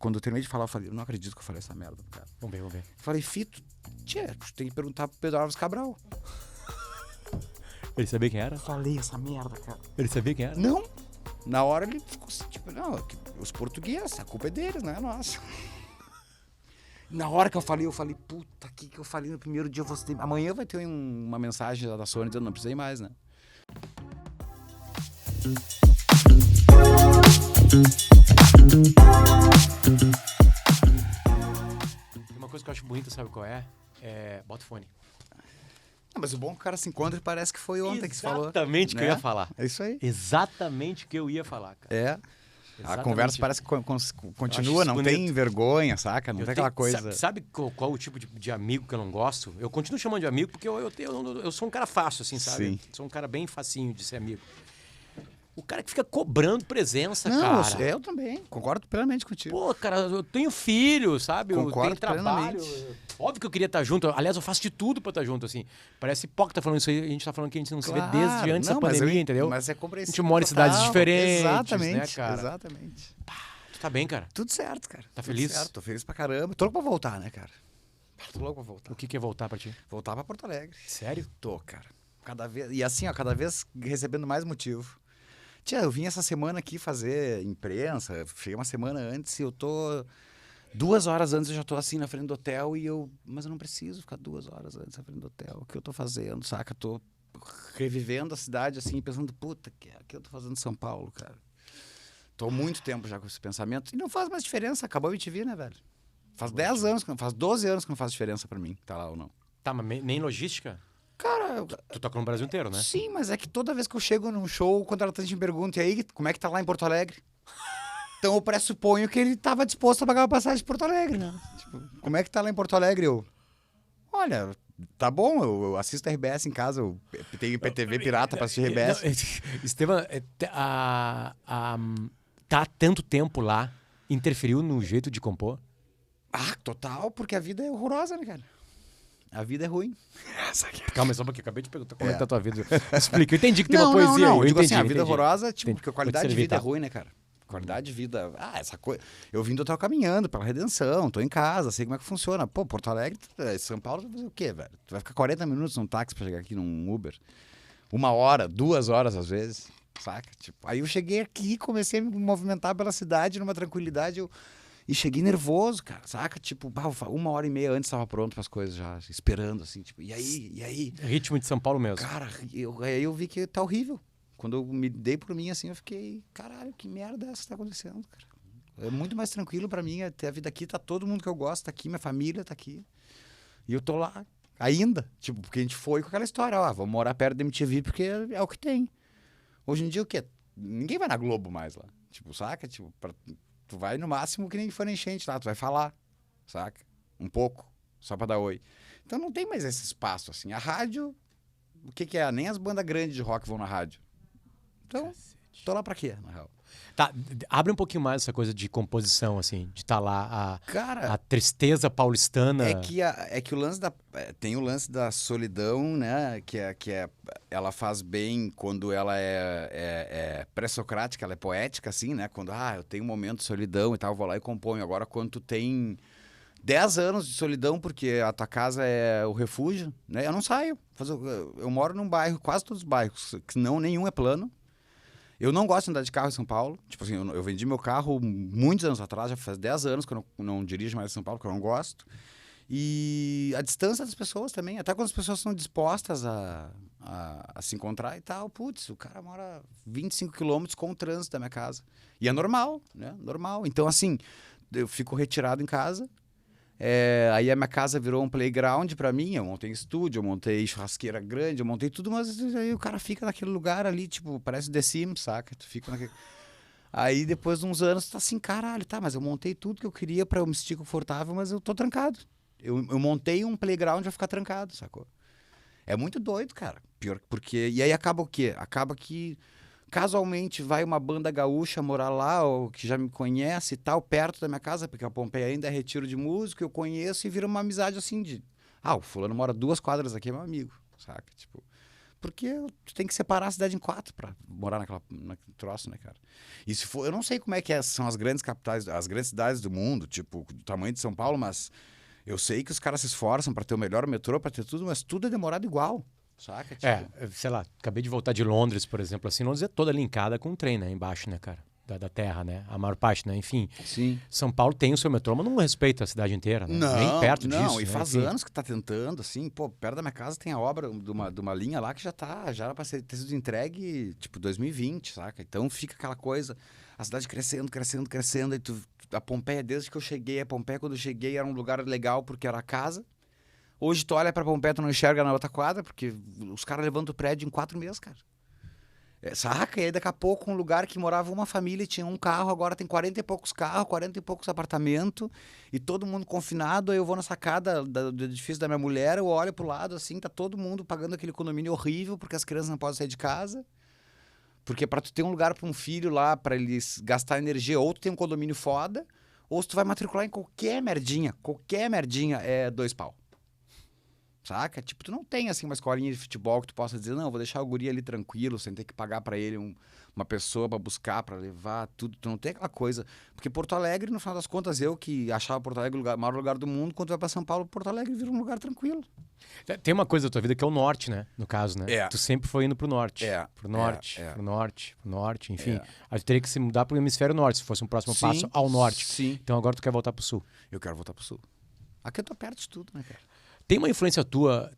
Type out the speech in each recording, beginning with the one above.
quando eu terminei de falar, eu falei, eu não acredito que eu falei essa merda, cara. Vamos ver. Eu falei, Fito, tu tem que perguntar pro Pedro Álvares Cabral. Ele sabia quem era? Eu falei essa merda, cara. Ele sabia quem era? Não. Na hora ele ficou assim, tipo, não, os portugueses, a culpa é deles, não é nossa. Na hora que eu falei, puta, que eu falei no primeiro dia, amanhã vai ter uma mensagem da Sony dizendo, não precisei mais, né? Tem uma coisa que eu acho bonita, sabe qual é? Bota o fone. Não, mas o bom é que o cara se encontra e parece que foi ontem que você falou. Exatamente o que eu ia falar. É isso aí. Exatamente o que eu ia falar, cara. É. Exatamente. A conversa parece que continua, não tem vergonha, saca? Não tem aquela coisa... Sabe qual o tipo de amigo que eu não gosto? Eu continuo chamando de amigo porque eu sou um cara fácil, assim, sabe? Sim. Sou um cara bem facinho de ser amigo. O cara que fica cobrando presença, não, cara. Eu também, concordo plenamente contigo. Pô, cara, eu tenho filho, sabe? Concordo eu tenho trabalho. Óbvio que eu queria estar junto. Aliás, eu faço de tudo pra estar junto, assim. Parece hipócrita falando isso aí. A gente tá falando que a gente não se vê desde antes da pandemia, entendeu? Mas é A compreensível. gente mora em cidades diferentes, Exatamente, né, cara? exatamente. Tu tá bem, cara? Tudo certo, cara. Tá Tudo feliz? Certo, tô feliz pra caramba. Tô louco pra voltar, né, cara? Tô louco pra voltar. O que é voltar pra ti? Voltar pra Porto Alegre. Sério? Tô, cara. Cada vez... E assim, ó, cada vez recebendo mais motivo. Tia, eu vim essa semana aqui fazer imprensa, cheguei uma semana antes e eu tô... 2 horas antes eu já tô assim na frente do hotel mas eu não preciso ficar 2 horas antes na frente do hotel. O que eu tô fazendo, saca? Tô revivendo a cidade assim, pensando, puta, o que eu tô fazendo em São Paulo, cara? Tô há muito tempo já com esse pensamento e não faz mais diferença, acabou a MTV, né, velho? Faz 10 anos, faz 12 anos que não faz diferença pra mim, tá lá ou não. Tá, mas nem logística? Cara, Tu toca no Brasil inteiro, né? Sim, mas é que toda vez que eu chego num show, o contratante me pergunta, e aí, como é que tá lá em Porto Alegre? Então eu pressuponho que ele tava disposto a pagar a passagem de Porto Alegre, né? Tipo, como é que tá lá em Porto Alegre? Olha, tá bom, eu assisto a RBS em casa, eu tenho IPTV pirata pra assistir RBS. Estevam, tá há tanto tempo lá, interferiu no jeito de compor? Ah, total, porque a vida é horrorosa, né, cara? A vida é ruim. Calma, só porque eu acabei de perguntar como é que tá a tua vida. Explica, eu entendi que tem uma poesia. Não, eu digo entendi, assim, a vida é entendi. horrorosa, tipo, porque a qualidade de vida é tá? ruim, né, cara? Qualidade de vida... essa coisa... Eu vim do hotel caminhando pela Redenção, tô em casa, sei como é que funciona. Pô, Porto Alegre, São Paulo, tu vai fazer o quê, velho? Tu vai ficar 40 minutos num táxi pra chegar aqui num Uber? 1 hora, 2 horas às vezes, saca? Tipo, aí eu cheguei aqui, comecei a me movimentar pela cidade numa tranquilidade, e cheguei nervoso, cara, saca? Tipo, 1 hora e meia antes tava pronto pras coisas já, esperando, assim, tipo, e aí? Ritmo de São Paulo mesmo. Cara, aí eu vi que tá horrível. Quando eu me dei por mim, assim, eu fiquei, caralho, que merda é essa que tá acontecendo, cara? É muito mais tranquilo pra mim, ter a vida aqui, tá todo mundo que eu gosto, tá aqui, minha família tá aqui. E eu tô lá, ainda, tipo, porque a gente foi com aquela história, vamos morar perto da MTV porque é o que tem. Hoje em dia, o quê? Ninguém vai na Globo mais lá, tipo, saca? Tipo, tu vai no máximo que nem for enchente lá, tu vai falar, saca? Um pouco, só pra dar oi. Então não tem mais esse espaço, assim. A rádio, o que é? Nem as bandas grandes de rock vão na rádio. Então, tô lá pra quê, na real? Tá, abre um pouquinho mais essa coisa de composição, assim, de estar lá, Cara, a tristeza paulistana. É que o lance tem o lance da solidão, né? Ela faz bem quando ela é pré-socrática, ela é poética, assim, né? Quando, eu tenho um momento de solidão e tal, eu vou lá e componho. Agora, quando tu tem 10 anos de solidão, porque a tua casa é o refúgio, né? Eu não saio. Eu moro num bairro, quase todos os bairros, que nenhum é plano. Eu não gosto de andar de carro em São Paulo. Tipo assim, eu vendi meu carro muitos anos atrás, já faz 10 anos que eu não dirijo mais em São Paulo, porque eu não gosto. E a distância das pessoas também, até quando as pessoas são dispostas a se encontrar e tal, putz, o cara mora 25 quilômetros com o trânsito da minha casa. E é normal, né? Normal. Então, assim, eu fico retirado em casa. Aí a minha casa virou um playground pra mim, eu montei estúdio, eu montei churrasqueira grande, eu montei tudo, mas aí o cara fica naquele lugar ali, tipo, parece The Sims, saca? Tu fica naquele... Aí depois de uns anos tu tá assim, caralho, tá, mas eu montei tudo que eu queria pra eu me sentir confortável, mas eu tô trancado. Eu montei um playground pra ficar trancado, sacou? É muito doido, cara. Pior, porque... E aí acaba o quê? Acaba que casualmente vai uma banda gaúcha morar lá, ou que já me conhece e tal, perto da minha casa, porque a Pompeia ainda é retiro de músico, eu conheço e vira uma amizade assim de... o fulano mora 2 quadras aqui, é meu amigo, saca? Tipo, porque tu tem que separar a cidade em 4 pra morar naquele troço, né, cara? E se for, eu não sei como é que são as grandes capitais, as grandes cidades do mundo, tipo, do tamanho de São Paulo, mas eu sei que os caras se esforçam pra ter o melhor metrô, pra ter tudo, mas tudo é demorado igual, saca? Tipo, sei lá, acabei de voltar de Londres, por exemplo, assim, Londres é toda linkada com um trem, né, embaixo, né, cara? Da terra, né? A maior parte, né? Enfim. Sim. São Paulo tem o seu metrô, mas não respeita a cidade inteira, né? Nem perto disso. Não, e né? faz Enfim. anos que tá tentando, assim, pô, perto da minha casa tem a obra de uma linha lá que já era pra ter sido entregue, tipo, 2020, saca? Então fica aquela coisa, a cidade crescendo, crescendo, crescendo, e a Pompeia, desde que eu cheguei, a Pompeia, quando eu cheguei, era um lugar legal porque era a casa. Hoje tu olha pra Pompeia, tu não enxerga na outra quadra, porque os caras levantam o prédio em 4 meses, cara. Saca? E aí daqui a pouco um lugar que morava uma família e tinha um carro, agora tem 40 e poucos carros, 40 e poucos apartamentos, e todo mundo confinado. Aí eu vou na sacada do edifício da minha mulher, eu olho pro lado assim, tá todo mundo pagando aquele condomínio horrível, porque as crianças não podem sair de casa. Porque pra tu ter um lugar pra um filho lá, pra eles gastar energia, ou tu tem um condomínio foda, ou se tu vai matricular em qualquer merdinha é 2 pau. Saca? Tipo, tu não tem, assim, uma escolinha de futebol que tu possa dizer, não, vou deixar o guri ali tranquilo, sem ter que pagar pra ele uma pessoa pra buscar, pra levar, tudo. Tu não tem aquela coisa. Porque Porto Alegre, no final das contas, eu que achava Porto Alegre o maior lugar do mundo, quando tu vai pra São Paulo, Porto Alegre vira um lugar tranquilo. Tem uma coisa da tua vida que é o norte, né? No caso, né? É. Tu sempre foi indo pro norte. Pro norte, enfim. Aí tu teria que se mudar pro hemisfério norte, se fosse um próximo passo ao norte. Sim. Então agora tu quer voltar pro sul. Eu quero voltar pro sul. Aqui eu tô perto de tudo, né, cara? Tem uma influência tua,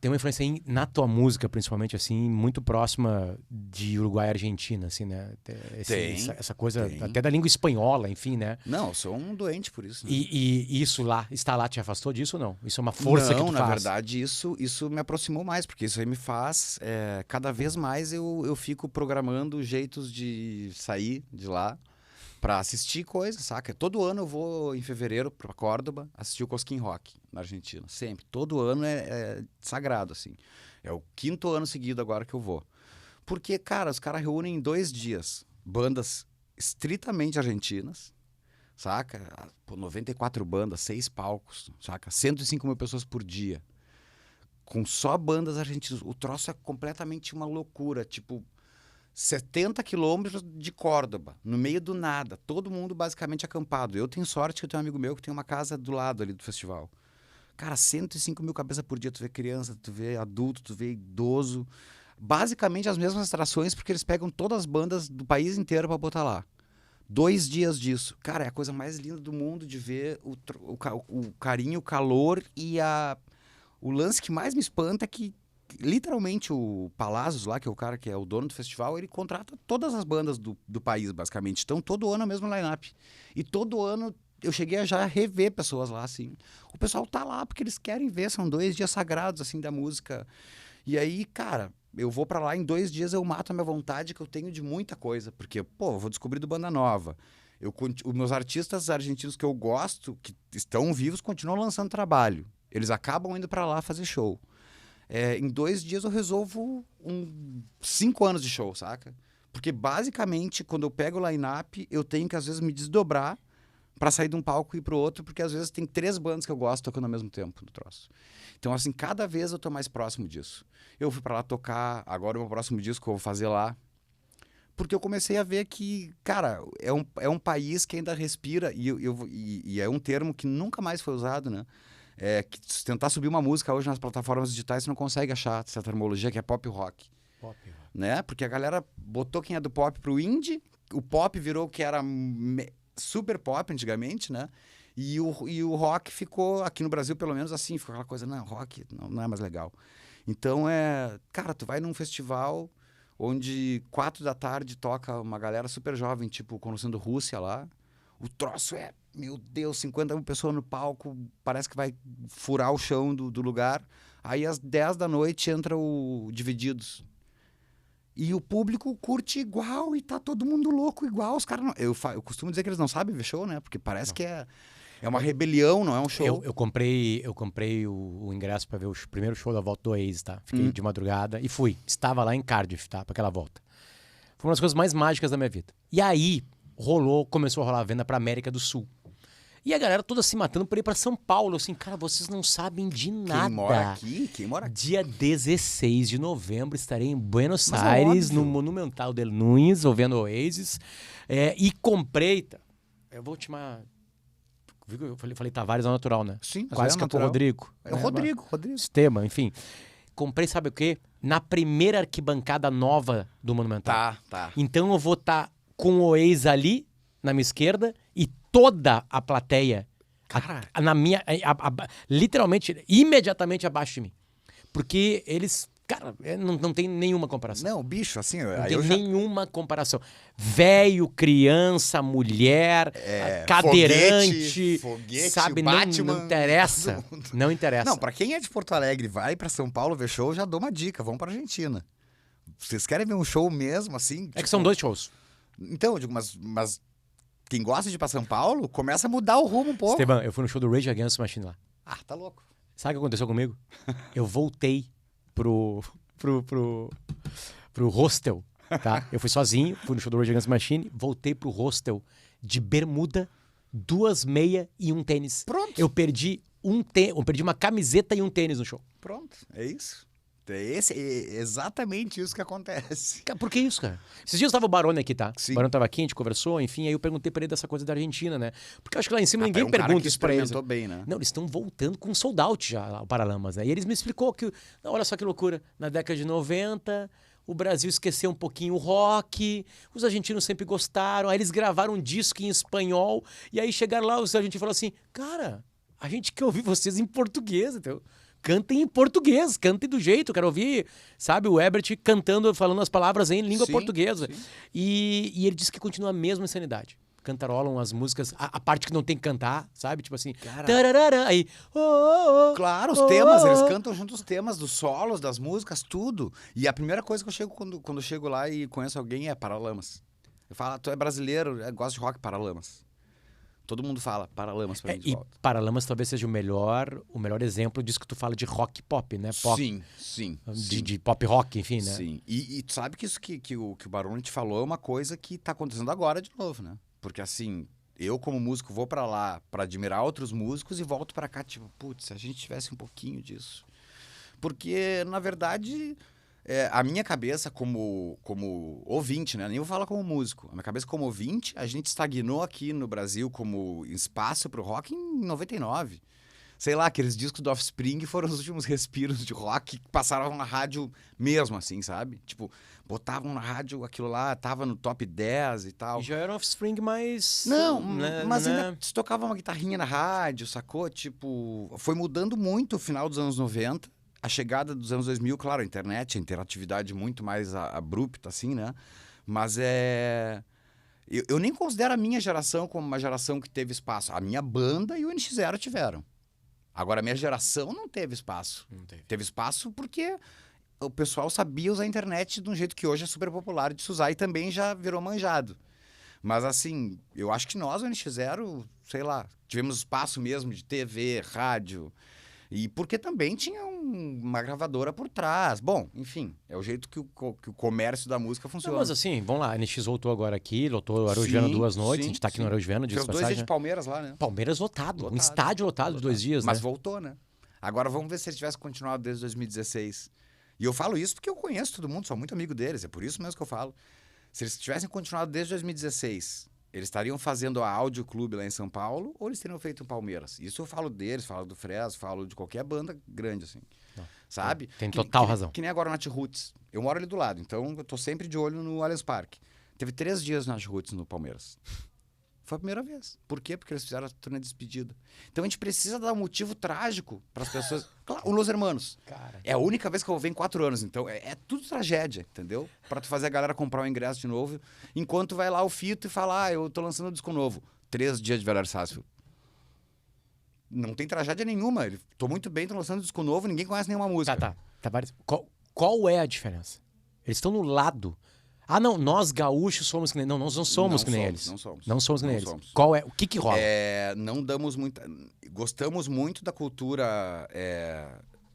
na tua música, principalmente, assim, muito próxima de Uruguai e Argentina, assim, né? Essa coisa, até da língua espanhola, enfim, né? Não, eu sou um doente por isso. Né? E isso estar lá te afastou disso ou não? Isso é uma força que tu faz? Não, na verdade, isso me aproximou mais, porque isso aí me faz, cada vez mais eu fico programando jeitos de sair de lá, pra assistir coisas, saca? Todo ano eu vou em fevereiro pra Córdoba assistir o Cosquín Rock na Argentina. Sempre. Todo ano é sagrado, assim. É o 5º ano seguido agora que eu vou. Porque, cara, os caras reúnem em 2 dias bandas estritamente argentinas, saca? Pô, 94 bandas, 6 palcos, saca? 105 mil pessoas por dia. Com só bandas argentinas. O troço é completamente uma loucura, tipo... 70 quilômetros de Córdoba, no meio do nada, todo mundo basicamente acampado. Eu tenho sorte que eu tenho um amigo meu que tem uma casa do lado ali do festival. Cara, 105 mil cabeças por dia, tu vê criança, tu vê adulto, tu vê idoso. Basicamente as mesmas atrações, porque eles pegam todas as bandas do país inteiro pra botar lá. 2 dias disso. Cara, é a coisa mais linda do mundo de ver o carinho, o calor e o lance que mais me espanta é que literalmente o Palazzos lá, que é o cara que é o dono do festival, ele contrata todas as bandas do país, basicamente. Então, todo ano é o mesmo line-up. E todo ano eu cheguei a já rever pessoas lá, assim. O pessoal tá lá porque eles querem ver, são 2 dias sagrados, assim, da música. E aí, cara, eu vou pra lá, em 2 dias eu mato a minha vontade que eu tenho de muita coisa. Porque, pô, eu vou descobrir do banda nova. Os meus artistas argentinos que eu gosto, que estão vivos, continuam lançando trabalho. Eles acabam indo pra lá fazer show. Em 2 dias eu resolvo 5 anos de show, saca? Porque basicamente, quando eu pego o line-up, eu tenho que às vezes me desdobrar pra sair de um palco e ir pro outro, porque às vezes tem 3 bandas que eu gosto tocando ao mesmo tempo no troço. Então, assim, cada vez eu tô mais próximo disso. Eu fui pra lá tocar, agora o meu próximo disco que eu vou fazer lá, porque eu comecei a ver que, cara, é um país que ainda respira, e é um termo que nunca mais foi usado, né? Que se tentar subir uma música hoje nas plataformas digitais, você não consegue achar essa terminologia que é pop rock. Né? Porque a galera botou quem é do pop pro indie, o pop virou o que era super pop antigamente, né? E o rock ficou, aqui no Brasil pelo menos assim, ficou aquela coisa, não, rock não é mais legal. Então cara, tu vai num festival onde 4 da tarde toca uma galera super jovem, tipo Conhecendo Rússia lá, o troço meu Deus, 50 mil pessoas no palco, parece que vai furar o chão do lugar. Aí às 10 da noite entra o Divididos. E o público curte igual e tá todo mundo louco igual. Os caras eu costumo dizer que eles não sabem ver show, né? Porque parece que é uma rebelião, não é um show. Eu comprei o ingresso para ver o primeiro show da volta do Oasis, tá? Fiquei de madrugada e fui. Estava lá em Cardiff, tá? Para aquela volta. Foi uma das coisas mais mágicas da minha vida. E aí começou a rolar a venda para América do Sul. E a galera toda se matando pra ir pra São Paulo. Assim, cara, vocês não sabem de nada. Quem mora aqui? Dia 16 de novembro estarei em Buenos Aires, no Monumental del Núñez, ouvindo Oasis. E comprei... Eu vou te chamar... Eu falei Tavares é natural, né? Sim. Quase que é pro Rodrigo. É o Rodrigo. Esteban, enfim. Comprei, sabe o quê? Na primeira arquibancada nova do Monumental. Tá. Então eu vou estar com o Oasis ali, na minha esquerda, e toda a plateia na minha... literalmente, imediatamente abaixo de mim. Porque eles... Cara, não tem nenhuma comparação. Não, bicho, assim... Não tem nenhuma comparação. Velho, criança, mulher, cadeirante... Foguete, sabe, Batman, não interessa. Não interessa. Não, pra quem é de Porto Alegre vai pra São Paulo ver show, já dou uma dica. Vão pra Argentina. Vocês querem ver um show mesmo, assim? É que são 2 shows. Então, eu digo, mas quem gosta de ir pra São Paulo, começa a mudar o rumo um pouco. Esteban, eu fui no show do Rage Against the Machine lá. Ah, tá louco. Sabe o que aconteceu comigo? Eu voltei pro hostel, tá? Eu fui sozinho, fui no show do Rage Against the Machine, voltei pro hostel de bermuda, 2 meias e um tênis. Pronto. Eu perdi uma camiseta e um tênis no show. Pronto, é isso. É exatamente isso que acontece. Por que isso, cara? Esses dias tava o Barone aqui, tá? Sim. O Barone tava aqui, a gente conversou, enfim, aí eu perguntei pra ele dessa coisa da Argentina, né? Porque eu acho que lá em cima ninguém pergunta isso pra eles. Bem, né? Não, eles estão voltando com sold out já, lá, o Paralamas, né? E eles me explicou que, olha só que loucura, na década de 90, o Brasil esqueceu um pouquinho o rock, os argentinos sempre gostaram, aí eles gravaram um disco em espanhol, e aí chegaram lá, os argentinos falaram assim, cara, a gente quer ouvir vocês em português, entendeu? Cantem em português, cantem do jeito, quero ouvir, sabe, o Ebert cantando, falando as palavras em língua portuguesa. Sim. E ele disse que continua a mesma insanidade. Cantarolam as músicas, a parte que não tem que cantar, sabe? Tipo assim, tararara, aí... Claro, os temas, eles cantam junto os temas dos solos, das músicas, tudo. E a primeira coisa que eu chego quando eu chego lá e conheço alguém é Paralamas. Eu falo, tu é brasileiro, gosta de rock, Paralamas. Todo mundo fala Paralamas pra mim de volta. E Paralamas talvez seja o melhor exemplo disso que tu fala de rock pop, né? Pop, sim. De pop rock, enfim, né? Sim. E tu sabe que isso que o Barone te falou é uma coisa que tá acontecendo agora de novo, né? Porque assim, eu como músico vou pra lá pra admirar outros músicos e volto pra cá tipo, putz, se a gente tivesse um pouquinho disso. Porque, na verdade... a minha cabeça como ouvinte, né? Nem vou falar como músico. A minha cabeça como ouvinte, a gente estagnou aqui no Brasil como espaço pro rock em 99. Sei lá, aqueles discos do Offspring foram os últimos respiros de rock que passaram na rádio mesmo, assim, sabe? Tipo, botavam na rádio aquilo lá, tava no top 10 e tal. E já era um Offspring mais... Não, mas ainda se tocava uma guitarrinha na rádio, sacou? Tipo, foi mudando muito o final dos anos 90. A chegada dos anos 2000, claro, a internet, a interatividade muito mais abrupta, assim, né? Mas eu nem considero a minha geração como uma geração que teve espaço. A minha banda e o NX0 tiveram. Agora, a minha geração não teve espaço. Não teve. Teve espaço porque o pessoal sabia usar a internet de um jeito que hoje é super popular de se usar e também já virou manjado. Mas, assim, eu acho que nós, o NX0, sei lá, tivemos espaço mesmo de TV, rádio... E porque também tinha uma gravadora por trás. Bom, enfim, é o jeito que o comércio da música funciona. Não, mas assim, vamos lá, a NX voltou agora aqui, lotou o Araújo 2 noites, a gente tá aqui no Araújo, fez 2 dias de Palmeiras lá, né? Palmeiras lotado. Um estádio lotado de 2 dias, mas né? voltou, né? Agora vamos ver se ele tivesse continuado desde 2016. E eu falo isso porque eu conheço todo mundo, sou muito amigo deles, é por isso mesmo que eu falo. Se eles tivessem continuado desde 2016... Eles estariam fazendo a Áudio Clube lá em São Paulo ou eles teriam feito um Palmeiras? Isso eu falo deles, falo do Fresno, falo de qualquer banda grande, assim. Não, sabe? Tem total razão. Que nem agora o Nat Roots. Eu moro ali do lado, então eu tô sempre de olho no Allianz Parque. Teve 3 dias Nat Roots no Palmeiras. Foi a primeira vez. Por quê? Porque eles fizeram a turnê de despedida. Então a gente precisa dar um motivo trágico para as pessoas. Claro, o Los Hermanos. Cara, é a única vez que eu vou ver em 4 anos. Então é tudo tragédia, entendeu? Para tu fazer a galera comprar o ingresso de novo. Enquanto vai lá o Fito e fala, eu tô lançando um disco novo. 3 dias de Valério Sarsfield. Não tem tragédia nenhuma. Tô muito bem, tô lançando um disco novo, ninguém conhece nenhuma música. Tá. Qual é a diferença? Eles estão no lado... Ah, não, nós gaúchos somos que nem... Não, nós não somos que nem eles. Não somos que nem eles. Qual é? O que rola? Não damos muita... Gostamos muito da cultura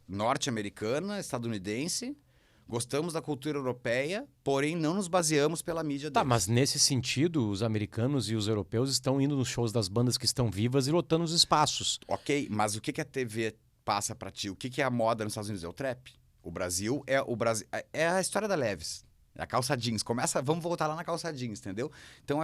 norte-americana, estadunidense, Gostamos da cultura europeia, porém não nos baseamos pela mídia Tá, deles. mas nesse sentido, os americanos e os europeus estão indo nos shows das bandas que estão vivas e lotando os espaços. Ok, mas o que a TV passa pra ti? O que é a moda nos Estados Unidos? É o trap. O Brasil é a história da Levi's. É a calça jeans. Vamos voltar lá na calça jeans, entendeu? Então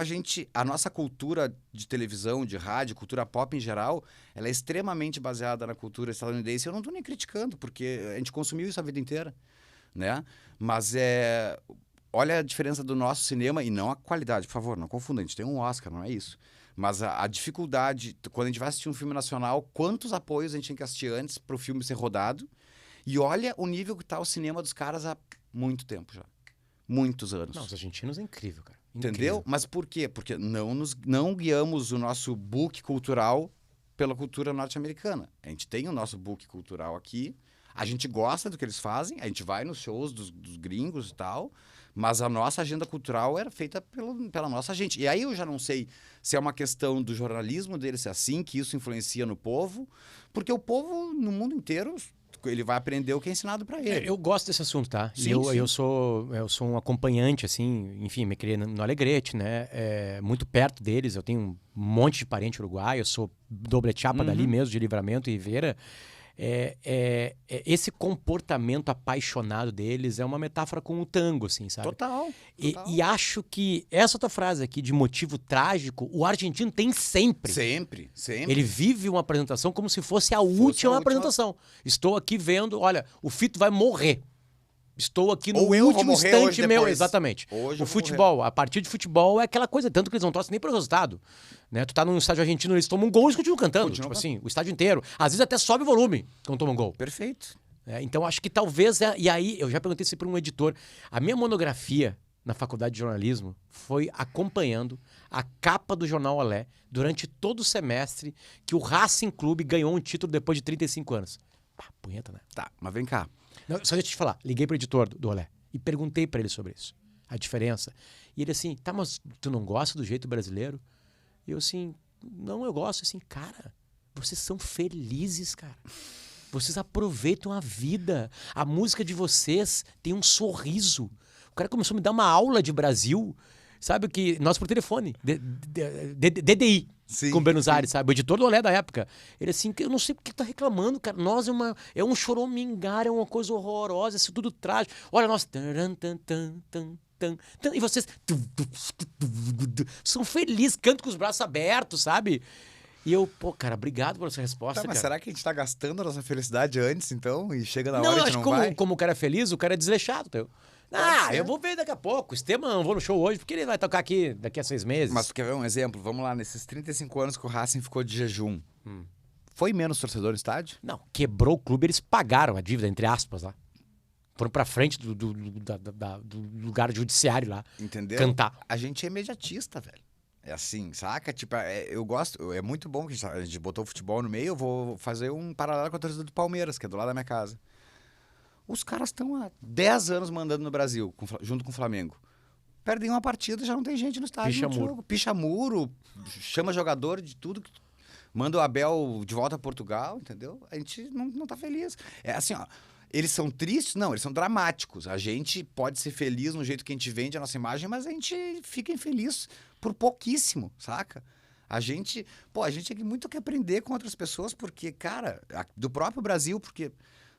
a nossa cultura de televisão, de rádio, cultura pop em geral, ela é extremamente baseada na cultura estadunidense. Eu não tô nem criticando, porque a gente consumiu isso a vida inteira, né? Mas olha a diferença do nosso cinema e não a qualidade, por favor, não confunda, a gente tem um Oscar, não é isso. Mas a dificuldade, quando a gente vai assistir um filme nacional, quantos apoios a gente tem que assistir antes para o filme ser rodado? E olha o nível que tá o cinema dos caras há muito tempo já. Muitos anos. Não, os argentinos é incrível, cara. Entendeu? Incrível. Mas por quê? Porque não guiamos o nosso book cultural pela cultura norte-americana. A gente tem o nosso book cultural aqui, a gente gosta do que eles fazem, a gente vai nos shows dos gringos e tal, mas a nossa agenda cultural era feita pela nossa gente. E aí eu já não sei se é uma questão do jornalismo deles ser assim, que isso influencia no povo, porque o povo, no mundo inteiro, ele vai aprender o que é ensinado para ele. Eu gosto desse assunto, tá? Sim, Eu sou um acompanhante, assim, enfim, me criei no Alegrete, né? Muito perto deles, eu tenho um monte de parente uruguaio, eu sou doble chapa dali mesmo, de Livramento e Vera. Esse comportamento apaixonado deles é uma metáfora com o tango, assim, sabe? Total. E acho que essa tua frase aqui de motivo trágico, o argentino tem sempre. Sempre. Ele vive uma apresentação como se fosse a última apresentação. Estou aqui vendo, olha, o Fito vai morrer. Estou aqui no último instante meu. Exatamente. O futebol, a partida de futebol é aquela coisa, tanto que eles não torcem nem pelo resultado. Né? Tu tá num estádio argentino, eles tomam um gol e eles continuam cantando. Tipo assim, o estádio inteiro. Às vezes até sobe o volume quando tomam um gol. Perfeito. Então acho que talvez. E aí, eu já perguntei isso para um editor. A minha monografia na faculdade de jornalismo foi acompanhando a capa do Jornal Olé durante todo o semestre que o Racing Clube ganhou um título depois de 35 anos. Pá, punheta, né? Tá, mas vem cá. Não, só deixa eu te falar. Liguei pro editor do Olé e perguntei pra ele sobre isso. A diferença. E ele assim, tá, mas tu não gosta do jeito brasileiro? E eu assim, não, eu gosto. Assim, cara, vocês são felizes, cara. Vocês aproveitam a vida. A música de vocês tem um sorriso. O cara começou a me dar uma aula de Brasil. Sabe o que? Nós por telefone. DDI. Sim, com Buenos Aires, sabe? O editor do Olé da época. Ele assim, eu não sei porque tá reclamando, cara. Nós é um choramingar, é uma coisa horrorosa, isso tudo trágico. Olha, nós... E vocês são felizes, cantam com os braços abertos, sabe? E eu, pô, cara, obrigado por essa resposta, tá, mas cara. será que a gente tá gastando a nossa felicidade antes, então? E chega na hora Não, e a acho gente que não vai? como o cara é feliz, o cara é desleixado. Eu vou ver daqui a pouco. O Esteban, não vou no show hoje, porque ele vai tocar aqui daqui a 6 meses. Mas tu quer ver um exemplo? Vamos lá, nesses 35 anos que o Racing ficou de jejum. Foi menos torcedor no estádio? Não, quebrou o clube, eles pagaram a dívida, entre aspas, lá. Foram pra frente do lugar judiciário lá. Entendeu? Cantar. A gente é imediatista, velho. É assim, saca? Tipo, eu gosto, é muito bom que a gente botou o futebol no meio, eu vou fazer um paralelo com a torcida do Palmeiras, que é do lado da minha casa. Os caras estão há 10 anos mandando no Brasil, junto com o Flamengo. Perdem uma partida, já não tem gente no estádio. Picha no muro. jogo. Picha muro, chama jogador de tudo. Manda o Abel de volta a Portugal, entendeu? A gente não tá feliz. É assim, ó. Eles são tristes? Não, eles são dramáticos. A gente pode ser feliz no jeito que a gente vende a nossa imagem, mas a gente fica infeliz por pouquíssimo, saca? A gente tem muito que aprender com outras pessoas, porque, cara, do próprio Brasil, porque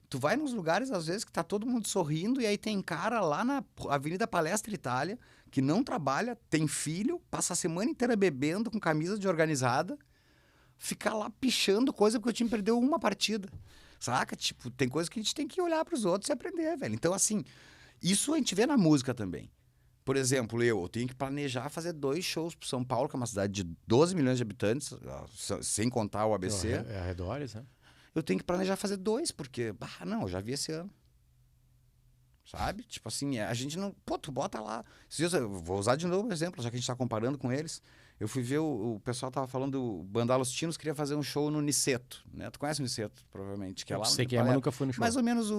tu vai nos lugares, às vezes, que tá todo mundo sorrindo, e aí tem cara lá na Avenida Palestra Itália, que não trabalha, tem filho, passa a semana inteira bebendo com camisa de organizada, fica lá pichando coisa porque o time perdeu uma partida. Saca? Tipo, tem coisa que a gente tem que olhar pros outros e aprender, velho. Então, assim, isso a gente vê na música também. Por exemplo, eu tenho que planejar fazer 2 shows pro São Paulo, que é uma cidade de 12 milhões de habitantes, sem contar o ABC. Arredores, né? Eu tenho que planejar fazer 2, porque, eu já vi esse ano. Sabe? Tipo assim, a gente não... Pô, tu bota lá... Eu vou usar de novo o exemplo, já que a gente tá comparando com eles. Eu fui ver, o pessoal tava falando, o Bandalos Tinos queria fazer um show no Niceto, né? Tu conhece o Niceto, provavelmente, que é lá... Sei que é, mas nunca fui no show. Mais ou menos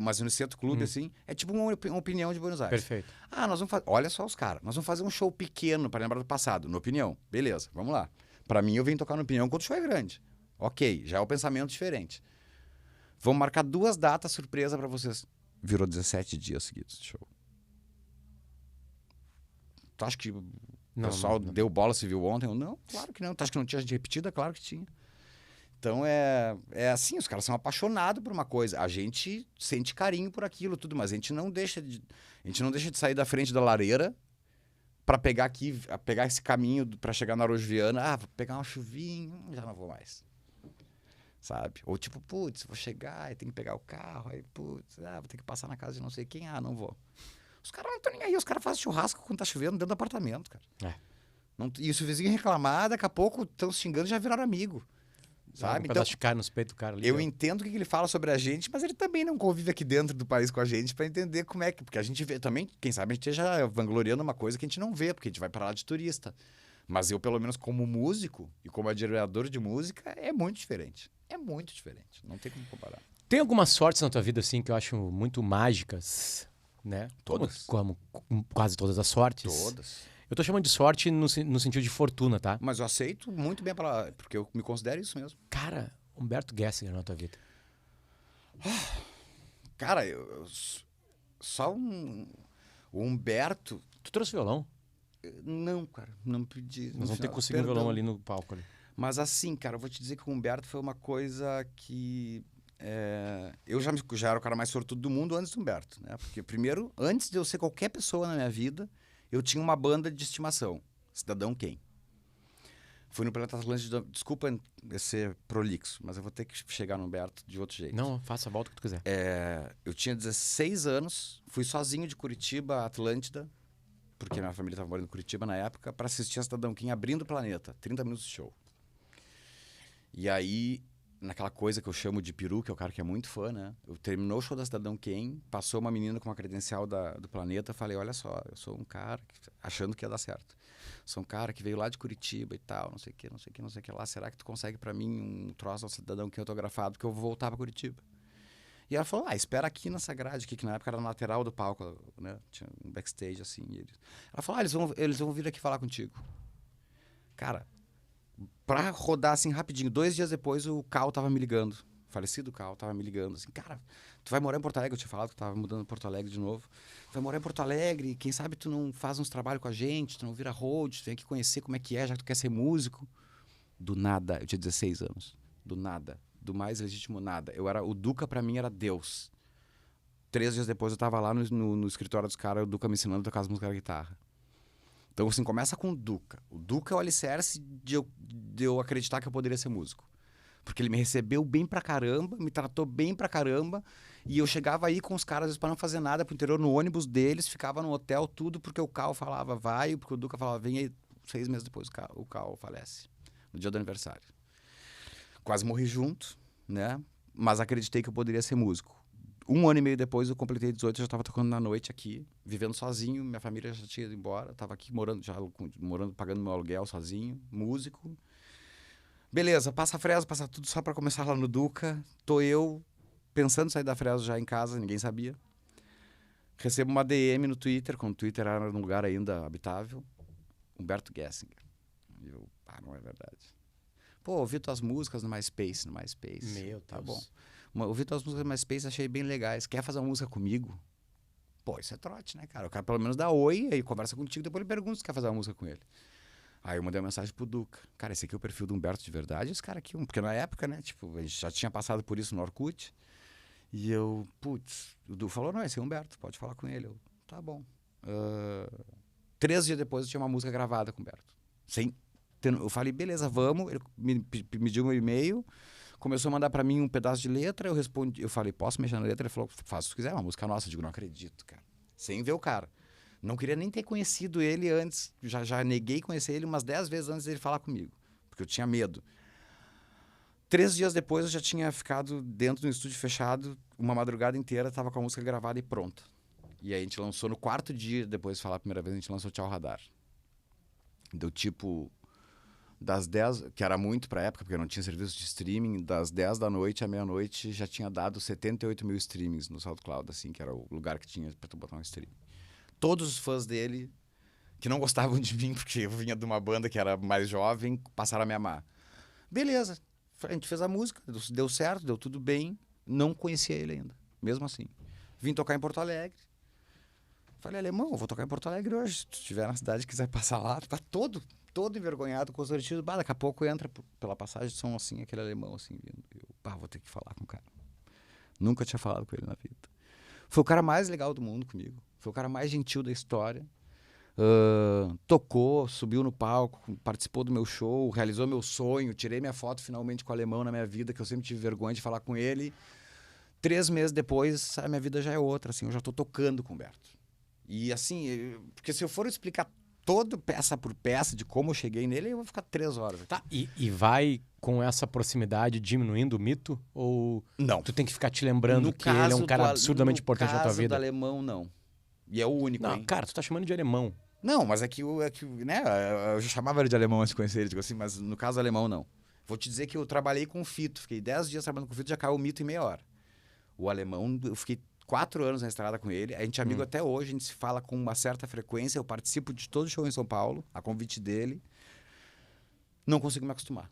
mas o Niceto Clube, assim, é tipo uma opinião de Buenos Aires. Perfeito. Nós vamos fazer... Olha só os caras, nós vamos fazer um show pequeno para lembrar do passado, na opinião. Beleza, vamos lá. Pra mim, eu venho tocar na opinião quando o show é grande. Ok, já é um pensamento diferente. Vamos marcar 2 datas surpresa pra vocês. virou 17 dias seguidos de show. Tu acha que o pessoal deu bola, se viu ontem? Não, claro que não. Tu acha que não tinha gente repetida? Claro que tinha. Então é assim, os caras são apaixonados por uma coisa. A gente sente carinho por aquilo, tudo, mas a gente não deixa de sair da frente da lareira para pegar esse caminho para chegar na Araújo Viana. Vou pegar uma chuvinha, já não vou mais. Sabe? Ou tipo, putz, vou chegar e tem que pegar o carro, aí putz, vou ter que passar na casa de não sei quem, não vou. Os caras não estão nem aí, os caras fazem churrasco quando tá chovendo dentro do apartamento, cara. E se o vizinho reclamar, daqui a pouco estão se xingando e já viraram amigo. Sabe? Um pedaço de carne nos peitos do cara ali. Eu entendo o que ele fala sobre a gente, mas ele também não convive aqui dentro do país com a gente pra entender como é que... Porque a gente vê também, quem sabe a gente esteja vangloriando uma coisa que a gente não vê, porque a gente vai pra lá de turista. Mas eu, pelo menos como músico e como admirador de música, é muito diferente. É muito diferente. Não tem como comparar. Tem algumas sortes na tua vida, assim, que eu acho muito mágicas, né? Todas. Como quase todas as sortes. Todas. Eu tô chamando de sorte no sentido de fortuna, tá? Mas eu aceito muito bem a palavra, porque eu me considero isso mesmo. Cara, Humberto Gessinger na tua vida. Cara, só o Humberto... Tu trouxe violão? Não, cara, não pedi. Nós vamos ter que conseguir um violão ali no palco. Ali. Mas assim, cara, eu vou te dizer que o Humberto foi uma coisa que... eu já era o cara mais sortudo do mundo antes do Humberto, né? Porque primeiro, antes de eu ser qualquer pessoa na minha vida, eu tinha uma banda de estimação, Cidadão Quem. Fui no Planeta Atlântida, desculpa ser prolixo, mas eu vou ter que chegar no Humberto de outro jeito. Não, faça a volta que tu quiser. Eu tinha 16 anos, fui sozinho de Curitiba a Atlântida, porque minha família estava morando em Curitiba na época, para assistir a Cidadão Quem abrindo o Planeta, 30 minutos de show. E aí, naquela coisa que eu chamo de peru, que é o cara que é muito fã, né? Eu terminou o show da Cidadão Quem, passou uma menina com uma credencial do Planeta, falei, olha só, eu sou um cara, achando que ia dar certo. Sou um cara que veio lá de Curitiba e tal, não sei o que lá. Será que tu consegue pra mim um troço do Cidadão Quem autografado, que eu vou voltar pra Curitiba? E ela falou, espera aqui nessa grade aqui, que na época era na lateral do palco, né? Tinha um backstage, assim. Ela falou, eles vão vir aqui falar contigo. Cara, pra rodar assim rapidinho, 2 dias depois o Cal tava me ligando. Falecido Cal tava me ligando, assim, cara, tu vai morar em Porto Alegre? Eu tinha falado que eu tava mudando pra Porto Alegre de novo. Tu vai morar em Porto Alegre, quem sabe tu não faz uns trabalhos com a gente, tu não vira road, tu vem aqui conhecer como é que é, já que tu quer ser músico. Do nada, eu tinha 16 anos, do nada. Do mais legítimo nada. O Duca pra mim era Deus. 3 dias depois eu tava lá no escritório dos caras, o Duca me ensinando a tocar as músicas da guitarra. Então assim, começa com o Duca. O Duca é o alicerce de eu acreditar que eu poderia ser músico. Porque ele me recebeu bem pra caramba, me tratou bem pra caramba, e eu chegava aí com os caras às vezes, pra não fazer nada pro interior, no ônibus deles, ficava no hotel, tudo porque o Cal falava vai, porque o Duca falava vem aí. 6 meses depois o Cal falece, no dia do aniversário. Quase morri junto, né? Mas acreditei que eu poderia ser músico. 1 ano e meio depois, eu completei 18, eu já estava tocando na noite aqui, vivendo sozinho, minha família já tinha ido embora, estava aqui morando, pagando meu aluguel sozinho, músico. Beleza, passa a Fresno, passa tudo só para começar lá no Duca. Tô eu pensando em sair da Fresno já em casa, ninguém sabia. Recebo uma DM no Twitter, quando o Twitter era num lugar ainda habitável. Humberto Gessinger. E eu, não é verdade. Pô, ouvi tuas músicas no MySpace. Meu Deus. Tá bom. Ouvi tuas músicas no MySpace, achei bem legais. Quer fazer uma música comigo? Pô, isso é trote, né, cara? O cara pelo menos dá oi, aí conversa contigo, depois ele pergunta se quer fazer uma música com ele. Aí eu mandei uma mensagem pro Duca. Cara, esse aqui é o perfil do Humberto de verdade? Esse cara aqui, porque na época, né, tipo, a gente já tinha passado por isso no Orkut. E eu, o Duca falou, não, esse é o Humberto, pode falar com ele. Eu, tá bom. 3 dias depois eu tinha uma música gravada com o Humberto. Eu falei, beleza, vamos. Ele me pediu um e-mail, começou a mandar pra mim um pedaço de letra, eu respondi, eu falei, posso mexer na letra? Ele falou, faz se tu quiser, é uma música nossa. Eu digo, não acredito, cara. Sem ver o cara. Não queria nem ter conhecido ele antes, já neguei conhecer ele umas 10 vezes antes dele falar comigo, porque eu tinha medo. 3 dias depois eu já tinha ficado dentro do estúdio fechado, uma madrugada inteira, tava com a música gravada e pronta. E aí a gente lançou no 4º dia, depois de falar a primeira vez, a gente lançou Tchau Radar. Deu tipo, das 10, que era muito pra época, porque não tinha serviço de streaming, das 10 da noite à meia-noite já tinha dado 78 mil streamings no SoundCloud, assim, que era o lugar que tinha pra tu botar um streaming. Todos os fãs dele, que não gostavam de mim, porque eu vinha de uma banda que era mais jovem, passaram a me amar. Beleza, a gente fez a música, deu certo, deu tudo bem, não conhecia ele ainda, mesmo assim. Vim tocar em Porto Alegre. Falei, alemão, eu vou tocar em Porto Alegre hoje. Se tu estiver na cidade e quiser passar lá, tu tá todo envergonhado, constrangido. Daqui a pouco entra pela passagem de som assim, aquele alemão assim, vindo. Eu, vou ter que falar com o cara. Nunca tinha falado com ele na vida. Foi o cara mais legal do mundo comigo. Foi o cara mais gentil da história. Tocou, subiu no palco, participou do meu show, realizou meu sonho. Tirei minha foto finalmente com o alemão na minha vida, que eu sempre tive vergonha de falar com ele. 3 meses depois, a minha vida já é outra, assim. Eu já tô tocando com o Humberto. E assim, porque se eu for explicar toda peça por peça de como eu cheguei nele, eu vou ficar 3 horas. Tá, e vai com essa proximidade diminuindo o mito? Ou não, tu tem que ficar te lembrando que ele é um cara absurdamente importante na tua vida? No caso do alemão, não. E é o único, não, hein? Cara, tu tá chamando de alemão. Não, mas né, eu já chamava ele de alemão antes de conhecer ele, digo assim, mas no caso do alemão, não. Vou te dizer que eu trabalhei com o Fito, fiquei 10 dias trabalhando com o Fito, já caiu o mito em meia hora. O alemão, eu fiquei 4 anos na estrada com ele, a gente é amigo até hoje, a gente se fala com uma certa frequência, eu participo de todo show em São Paulo, a convite dele. Não consigo me acostumar.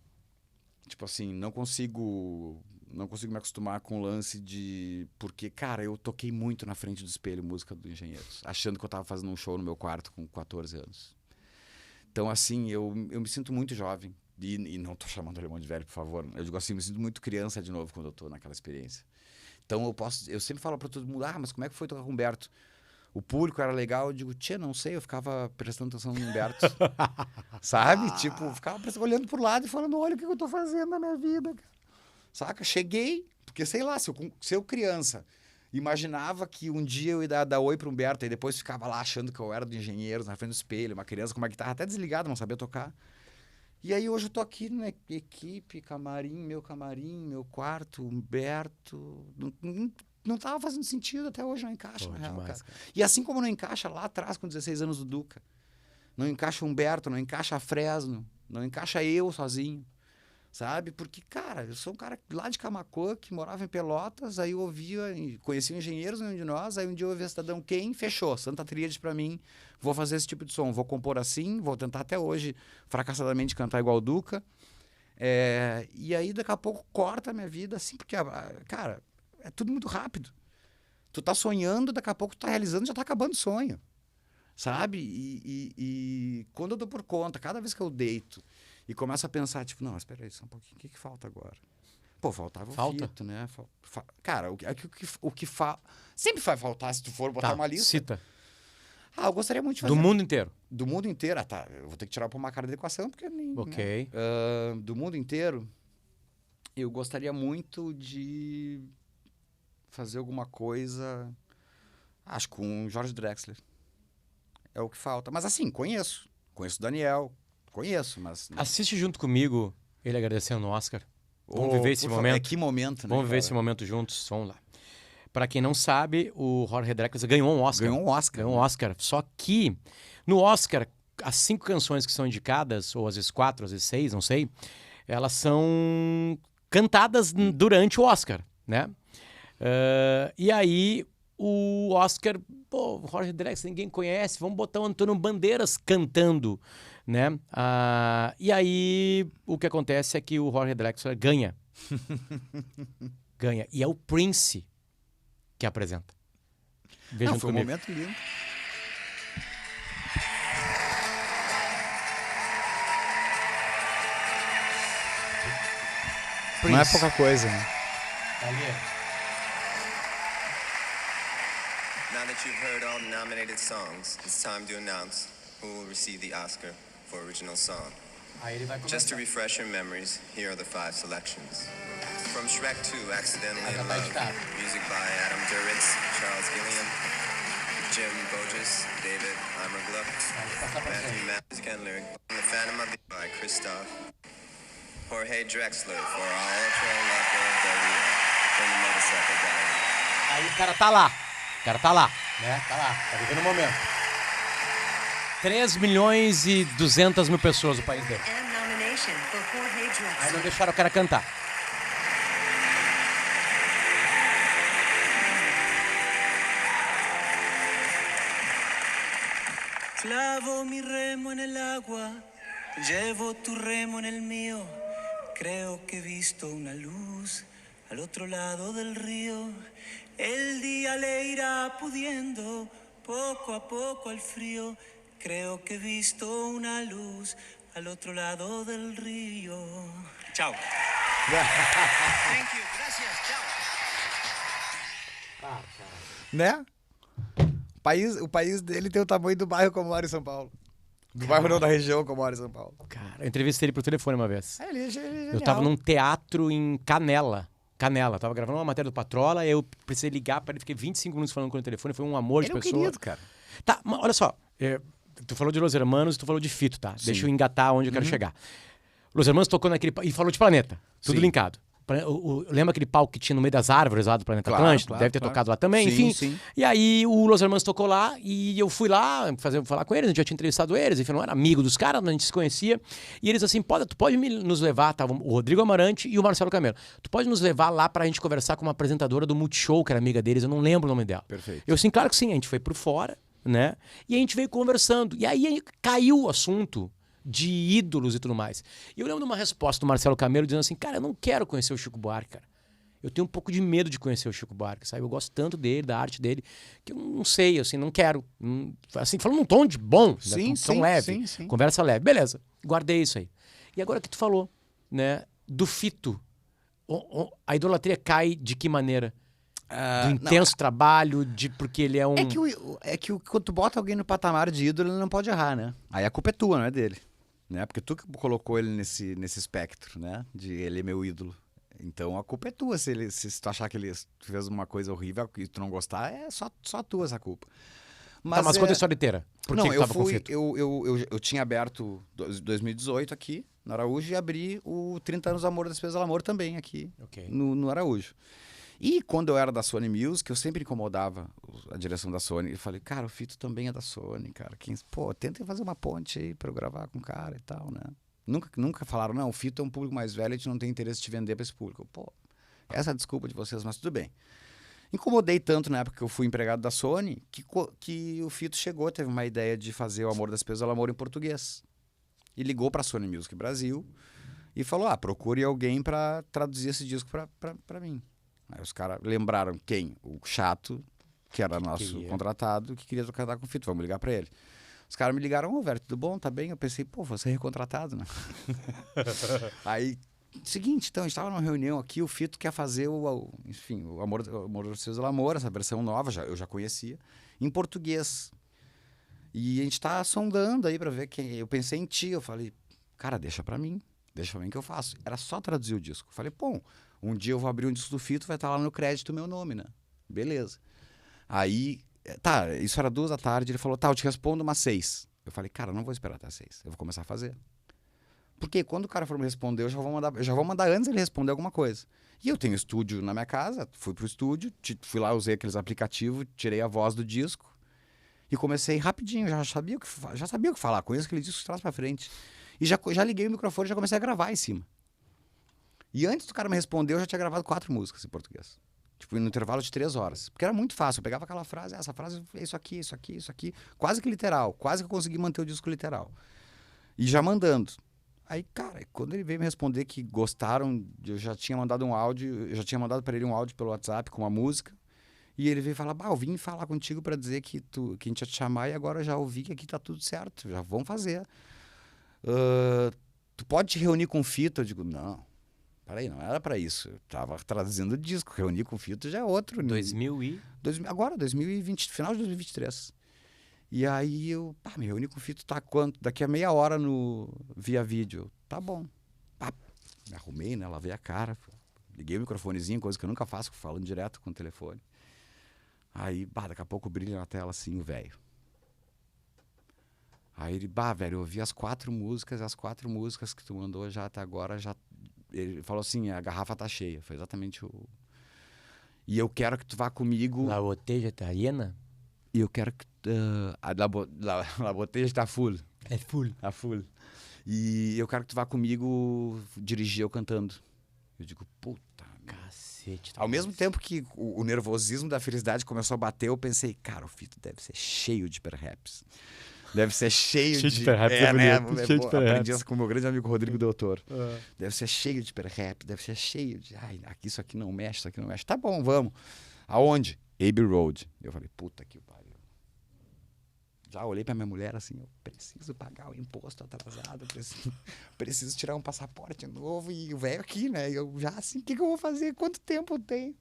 Tipo assim, não consigo me acostumar com o lance de... Porque, cara, eu toquei muito na frente do espelho música do Engenheiros, achando que eu tava fazendo um show no meu quarto com 14 anos. Então, assim, eu me sinto muito jovem. E não tô chamando o alemão de velho, por favor. Eu digo assim, me sinto muito criança de novo quando eu tô naquela experiência. Então, eu sempre falo pra todo mundo, mas como é que foi tocar com o Humberto? O público era legal, eu digo, não sei, eu ficava prestando atenção no Humberto. Sabe? Tipo, ficava olhando pro lado e falando, olha o que eu tô fazendo na minha vida, cara. Saca? Cheguei, porque sei lá, se eu criança imaginava que um dia eu ia dar oi pro Humberto e depois ficava lá achando que eu era do Engenheiros, na frente do espelho, uma criança com uma guitarra até desligada, não sabia tocar. E aí hoje eu tô aqui na equipe, meu quarto, Humberto. Não tava fazendo sentido até hoje, não encaixa, na real, cara. E assim como não encaixa lá atrás, com 16 anos do Duca, não encaixa o Humberto, não encaixa a Fresno, não encaixa eu sozinho, sabe? Porque, cara, eu sou um cara lá de Camaquã, que morava em Pelotas, aí eu conhecia Engenheiros, nenhum de nós, aí um dia eu ouvi a Cidadão Quem, fechou, Santa Tríade pra mim, vou fazer esse tipo de som, vou compor assim, vou tentar até hoje, fracassadamente, cantar igual o Duca, e aí daqui a pouco corta a minha vida, assim, porque, cara, é tudo muito rápido. Tu tá sonhando, daqui a pouco tu tá realizando, já tá acabando o sonho, sabe? E quando eu dou por conta, cada vez que eu deito e começo a pensar, tipo, não, espera aí só um pouquinho, o que falta agora? Pô, faltava o Fito, né? Cara, o que falta... Sempre vai faltar se tu for botar uma lista. Cita. Eu gostaria muito de fazer... Do mundo inteiro? Do mundo inteiro? Tá. Eu vou ter que tirar o uma cara da equação, porque nem... Ok. Né? Do mundo inteiro, eu gostaria muito de fazer alguma coisa... Acho com o Jorge Drexler. É o que falta. Mas assim, conheço. Conheço o Daniel. Conheço, mas... Assiste junto comigo ele agradecendo o Oscar. Vamos viver esse momento. Que momento, né? Vamos viver esse momento juntos. Vamos lá. Para quem não sabe, o Jorge Drexler ganhou um Oscar. Ganhou um Oscar. Só que no Oscar, as 5 canções que são indicadas, ou às vezes 4, às vezes 6, não sei, elas são cantadas durante o Oscar, né? E aí o Oscar, o Jorge Drexler ninguém conhece, vamos botar o Antônio Bandeiras cantando, né? E aí o que acontece é que o Jorge Drexler ganha. Ganha. E é o Prince que apresenta. Vejam foi comigo. Um momento lindo. Prince. Não é pouca coisa, né? Now that you've heard all the nominated songs, it's time to announce who will receive the Oscar for Original Song. Just to refresh your memories, here are the 5 selections. From Shrek 2, Accidentally in Love, music by Adam Duritz, Charles Gilliam, Jim Boges, David Heimergluck, Matthew Music and lyric, and The Phantom of the by Christoph, Jorge Drexler for Our Ultra Locker Daria, from the Motorcycle Diary. Aí o cara tá lá, né? Tá vivendo o momento. 3.200.000 pessoas no país dele. Aí não deixaram o cara cantar. Clavo mi remo en el agua, llevo tu remo en el mío. Creo que he visto una luz al otro lado del río. El día le irá pudiendo poco a poco al frío. Creo que he visto una luz al otro lado del río. Chao. Thank you. Gracias. Chao. Né? O país dele tem o tamanho do bairro como mora em São Paulo. Do bairro não, da região como mora em São Paulo. Cara, eu entrevistei ele por telefone uma vez. Ele é genial. Eu tava num teatro em Canela. Tava gravando uma matéria do Patrola, eu precisei ligar para ele, fiquei 25 minutos falando com ele no telefone, foi um amor de pessoa. Ele é um querido, cara. Tá, mas olha só, tu falou de Los Hermanos, tu falou de Fito, tá? Sim. Deixa eu engatar onde eu quero chegar. Los Hermanos tocou naquele... E falou de Planeta, tudo Sim. linkado. Lembra aquele palco que tinha no meio das árvores lá do Planeta Atlântico? Deve ter tocado lá também, enfim. Sim. E aí o Los Hermanos tocou lá e eu fui lá falar com eles, a gente já tinha entrevistado eles, enfim, não era amigo dos caras, a gente se conhecia. E eles assim, tu pode nos levar, tá? O Rodrigo Amarante e o Marcelo Camelo. Tu pode nos levar lá pra gente conversar com uma apresentadora do Multishow, que era amiga deles, eu não lembro o nome dela. Perfeito. Eu assim, claro que sim, a gente foi por fora, né? E a gente veio conversando. E aí caiu o assunto de ídolos e tudo mais. E eu lembro de uma resposta do Marcelo Camelo dizendo assim, cara, eu não quero conhecer o Chico Buarque, cara. Eu tenho um pouco de medo de conhecer o Chico Buarque, sabe? Eu gosto tanto dele, da arte dele, que eu não sei, assim, não quero. Assim, falando num tom de bom, Sim, né? sim, Tom leve, sim. conversa leve. Beleza, guardei isso aí. E agora que tu falou, né, do Fito, a idolatria cai de que maneira? Do intenso trabalho, porque ele é um... É que quando tu bota alguém no patamar de ídolo, ele não pode errar, né? Aí a culpa é tua, não é dele. Né? Porque tu que colocou ele nesse espectro, né? De ele é meu ídolo. Então a culpa é tua. Se tu achar que ele fez uma coisa horrível e tu não gostar, é só tua essa culpa. Mas conta a história inteira. Por que tava com o Fito? Eu tinha aberto 2018 aqui no Araújo e abri o 30 anos do Amor, Despesa do Amor também aqui no Araújo. E quando eu era da Sony Music, eu sempre incomodava a direção da Sony. Eu falei, cara, o Fito também é da Sony, cara. Tentem fazer uma ponte aí pra eu gravar com o cara e tal, né? Nunca falaram, não, o Fito é um público mais velho, a gente não tem interesse de te vender pra esse público. Pô, essa é a desculpa de vocês, mas tudo bem. Incomodei tanto na época que eu fui empregado da Sony, que o Fito teve uma ideia de fazer o Amor das Pessoas ao Amor em português. E ligou pra Sony Music Brasil e falou, procure alguém pra traduzir esse disco pra mim. Aí os caras lembraram quem? O Chato, que era nosso contratado, que queria cantar com o Fito, vamos ligar pra ele. Os caras me ligaram, velho, tudo bom? Tá bem? Eu pensei, vou ser recontratado, né? Aí, seguinte, então, a gente tava numa reunião aqui, o Fito quer fazer o Amor dos Seus Amor, essa versão nova, eu já conhecia, em português. E a gente tá sondando aí pra ver quem... Eu pensei em ti, eu falei, cara, deixa pra mim que eu faço. Era só traduzir o disco. Eu falei, um dia eu vou abrir um disco do Fito, vai estar lá no crédito o meu nome, né? Beleza. Aí... Tá, isso era 14h, ele falou, eu te respondo umas 6. Eu falei, cara, não vou esperar até 6, eu vou começar a fazer. Porque quando o cara for me responder, eu já vou mandar antes ele responder alguma coisa. E eu tenho estúdio na minha casa, fui pro estúdio, fui lá, usei aqueles aplicativos, tirei a voz do disco e comecei rapidinho, já sabia o que falar, conheço aquele disco de trás pra frente. E já liguei o microfone e já comecei a gravar em cima. E antes do cara me responder, eu já tinha gravado 4 músicas em português. Tipo, no intervalo de 3 horas. Porque era muito fácil. Eu pegava aquela frase, essa frase é isso aqui, isso aqui, isso aqui. Quase que literal. Quase que eu consegui manter o disco literal. E já mandando. Aí, cara, quando ele veio me responder que gostaram, eu já tinha mandado um áudio, eu já tinha mandado pra ele um áudio pelo WhatsApp com uma música. E ele veio falar, eu vim falar contigo pra dizer que a gente ia te chamar e agora eu já ouvi que aqui tá tudo certo. Já vamos fazer. Tu pode te reunir com o Fito? Eu digo, não. Peraí, não era pra isso. Eu tava traduzindo o disco. Reunir com o Fito já é outro. Agora, 2020, final de 2023. E aí eu me reuni com o Fito, tá quanto? Daqui a meia hora via vídeo. Tá bom. Me arrumei, né? Lavei a cara. Liguei o microfonezinho, coisa que eu nunca faço, falando direto com o telefone. Aí, daqui a pouco brilha na tela assim, o velho. Aí ele, velho, eu ouvi as 4 músicas que tu mandou já até agora, já... Ele falou assim, a garrafa tá cheia. Foi exatamente o... E eu quero que tu vá comigo... La botella tá llena? E eu quero que... La botella tá full. É full. Tá full. E eu quero que tu vá comigo dirigir eu cantando. Eu digo, puta... Cacete. Ao mesmo tempo que o nervosismo da felicidade começou a bater, eu pensei, cara, o Fito deve ser cheio de hiperraps. Deve ser cheio Cheio de hiper rap, cheio de hiper aprendi isso com o meu grande amigo Rodrigo Doutor. Deve ser cheio de hiper rap, deve ser cheio de... Ai, isso aqui não mexe, isso aqui não mexe. Tá bom, vamos. Aonde? Abbey Road. Eu falei, puta que pariu. Já olhei pra minha mulher assim, eu preciso pagar o imposto atrasado, preciso tirar um passaporte novo e o velho aqui, né? Eu já assim, o que eu vou fazer? Quanto tempo eu tenho?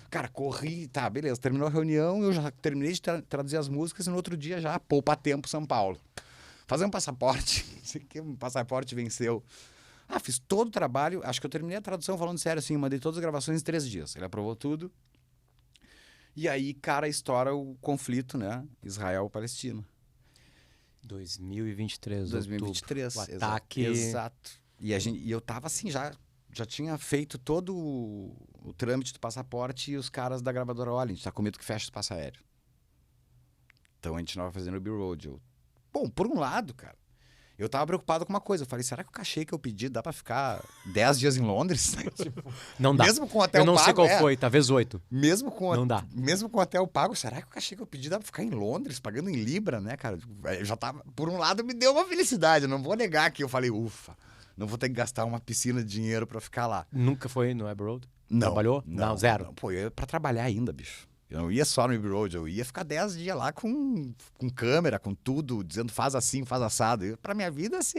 Cara, corri, tá, beleza, terminou a reunião, eu já terminei de traduzir as músicas e no outro dia já, poupa tempo, São Paulo. Fazer um passaporte, um passaporte venceu. Ah, fiz todo o trabalho, acho que eu terminei a tradução falando sério assim, mandei todas as gravações em 3 dias. Ele aprovou tudo. E aí, cara, estoura o conflito, né? Israel-Palestina. 2023, 2023, o ataque. Exato. E eu tava assim, já tinha feito todo o trâmite do passaporte e os caras da gravadora, olha, a gente tá com medo que feche o espaço aéreo. Então a gente não vai fazendo o Abbey Road. Bom, por um lado, cara, eu tava preocupado com uma coisa. Eu falei, será que o cachê que eu pedi dá pra ficar 10 dias em Londres? Tipo, não dá. Mesmo com hotel pago. Eu não sei qual foi, talvez 8. Mesmo com não dá. Mesmo com hotel pago, será que o cachê que eu pedi dá pra ficar em Londres, pagando em Libra, né, cara? Eu já tava, por um lado, me deu uma felicidade. Eu não vou negar que eu falei, ufa, não vou ter que gastar uma piscina de dinheiro pra ficar lá. Nunca foi no Abbey Road? Não. Trabalhou? Não, zero. Não. Pô, eu ia pra trabalhar ainda, bicho. Eu não ia só no Abbey Road, eu ia ficar 10 dias lá com câmera, com tudo, dizendo faz assim, faz assado. Pra minha vida, assim,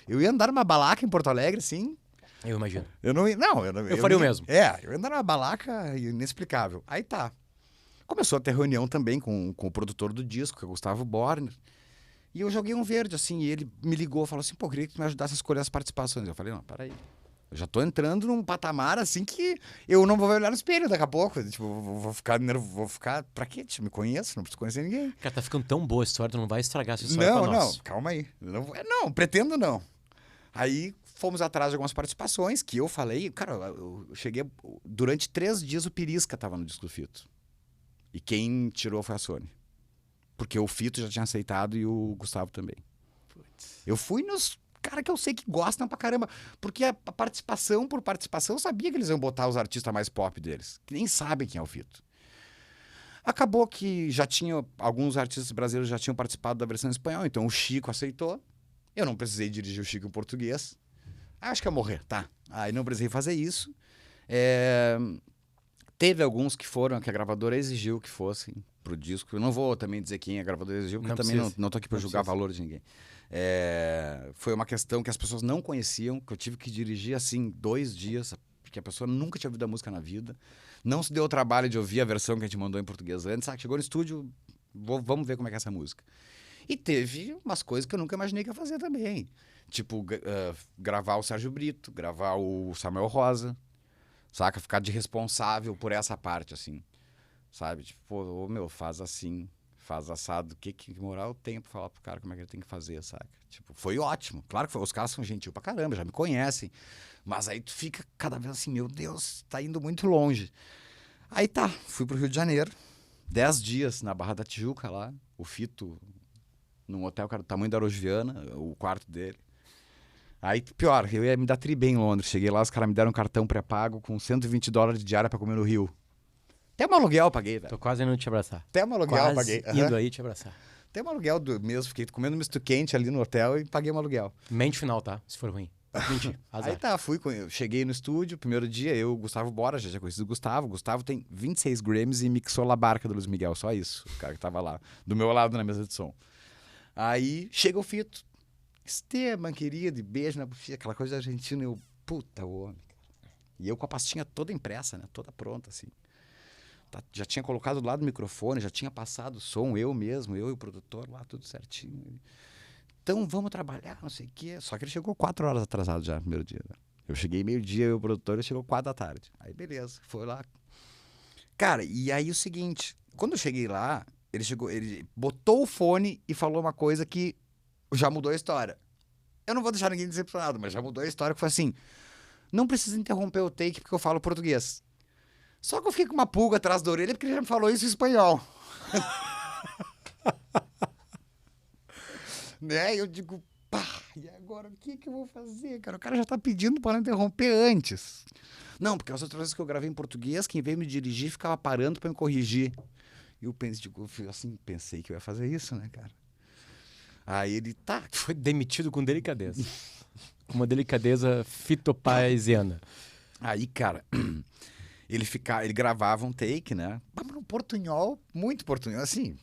eu ia andar numa balaca em Porto Alegre, assim. Eu imagino. Eu não ia, não. Eu faria o mesmo. Eu ia andar numa balaca inexplicável. Aí tá. Começou a ter reunião também com o produtor do disco, que é o Gustavo Borner. E eu joguei um verde, assim, e ele me ligou e falou assim, pô, queria que tu me ajudasse a escolher as participações. Eu falei, não, peraí. Eu já tô entrando num patamar, assim, que eu não vou olhar no espelho daqui a pouco. Tipo, vou ficar nervoso, vou ficar... Pra quê? Me conheço, não preciso conhecer ninguém. Cara, tá ficando tão boa a história, tu não vai estragar essa história pra nós. Não, calma aí. Não, pretendo não. Aí fomos atrás de algumas participações que eu falei... Cara, eu cheguei... Durante 3 dias o Pirisca tava no disco do Fito. E quem tirou foi a Sony. Porque o Fito já tinha aceitado e o Gustavo também. Putz. Eu fui nos... cara que eu sei que gostam pra caramba. Porque a participação por participação, eu sabia que eles iam botar os artistas mais pop deles. Que nem sabem quem é o Fito. Acabou que já tinha... Alguns artistas brasileiros já tinham participado da versão em espanhol. Então o Chico aceitou. Eu não precisei dirigir o Chico em português. Acho que ia morrer, tá. Aí não precisei fazer isso. Teve alguns que foram, que a gravadora exigiu que fossem pro disco. Eu não vou também dizer quem a gravadora exigiu, porque eu também não tô aqui pra julgar valor de ninguém. Foi uma questão que as pessoas não conheciam, que eu tive que dirigir assim 2 dias, porque a pessoa nunca tinha ouvido a música na vida, não se deu o trabalho de ouvir a versão que a gente mandou em português antes, chegou no estúdio, vamos ver como é que é essa música. E teve umas coisas que eu nunca imaginei que ia fazer também, tipo gravar o Sérgio Brito, gravar o Samuel Rosa, saca? Ficar de responsável por essa parte, assim, sabe? Tipo, meu, faz assim... faz assado, que moral eu tenho pra falar pro cara como é que ele tem que fazer, saca? Tipo, foi ótimo. Claro que foi, os caras são gentil pra caramba, já me conhecem. Mas aí tu fica cada vez assim, meu Deus, tá indo muito longe. Aí tá, fui pro Rio de Janeiro, 10 dias na Barra da Tijuca lá, o Fito, num hotel, cara, do tamanho da Arogiana, o quarto dele. Aí, pior, eu ia me dar tri bem em Londres. Cheguei lá, os caras me deram um cartão pré-pago com $120 de diária pra comer no Rio. Até um aluguel eu paguei, velho. Tô quase indo te abraçar. Até um aluguel eu paguei. Indo aí te abraçar. Até um aluguel mesmo, fiquei comendo misto quente ali no hotel e paguei um aluguel. Mente final, tá? Se for ruim. Mentir. Aí tá, eu cheguei no estúdio, primeiro dia, eu, Gustavo Bora, já tinha conhecido o Gustavo. Gustavo tem 26 Grammys e mixou La Barca do Luiz Miguel, só isso. O cara que tava lá, do meu lado na mesa de som. Aí chega o Fito. Esteban, querido, e beijo na bochecha, aquela coisa argentina, eu, puta homem. E eu com a pastinha toda impressa, né? Toda pronta, assim. Já tinha colocado do lado do microfone, já tinha passado o som, eu mesmo, eu e o produtor lá, tudo certinho. Então, vamos trabalhar, não sei o quê. Só que ele chegou 4 horas atrasado já, no primeiro dia. Né? Eu cheguei meio-dia, eu e o produtor, ele chegou 4 da tarde. Aí, beleza, foi lá. Cara, e aí o seguinte, quando eu cheguei lá, ele botou o fone e falou uma coisa que já mudou a história. Eu não vou deixar ninguém decepcionado, mas já mudou a história, que foi assim, não precisa interromper o take porque eu falo português. Só que eu fiquei com uma pulga atrás da orelha porque ele já me falou isso em espanhol. Né? Eu digo, pá, e agora o que eu vou fazer, cara? O cara já tá pedindo para não interromper antes. Não, porque as outras vezes que eu gravei em português, quem veio me dirigir ficava parando para me corrigir. E eu pensei que eu ia fazer isso, né, cara? Aí ele, tá. Foi demitido com delicadeza. Com uma delicadeza fitopaesiana. Aí, cara, ele gravava um take, né? Mas num portunhol, muito portunhol, assim.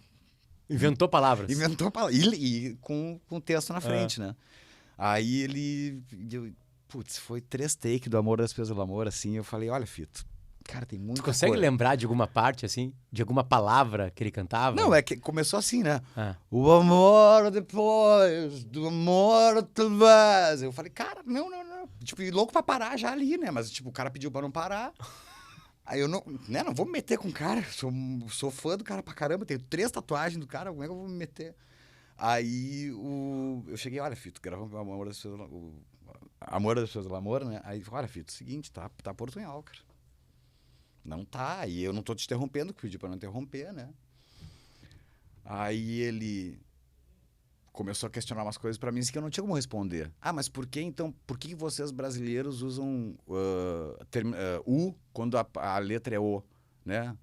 Inventou palavras. Inventou palavras. E com texto na frente, né? Aí ele... Putz, foi 3 takes do Amor das Pessoas do Amor, assim. Eu falei, olha, Fito, cara, tem muita coisa. Tu consegue lembrar de alguma parte, assim? De alguma palavra que ele cantava? Não, é que começou assim, né? O amor depois, do amor talvez. Eu falei, cara, não. Tipo, louco pra parar já ali, né? Mas, tipo, o cara pediu pra não parar. Aí eu não vou me meter com o cara. Sou fã do cara pra caramba. Tenho 3 tatuagens do cara, como é que eu vou me meter? Aí eu cheguei, olha, Fito, gravamos o Amor das Pessoas do Amor, né? Aí, olha, Fito, seguinte, tá portunhol, cara. Não tá, e eu não tô te interrompendo, que pedi pra não interromper, né? Aí ele começou a questionar umas coisas pra mim que eu não tinha como responder. Ah, mas por que então, por que vocês brasileiros usam U quando a letra é O, né?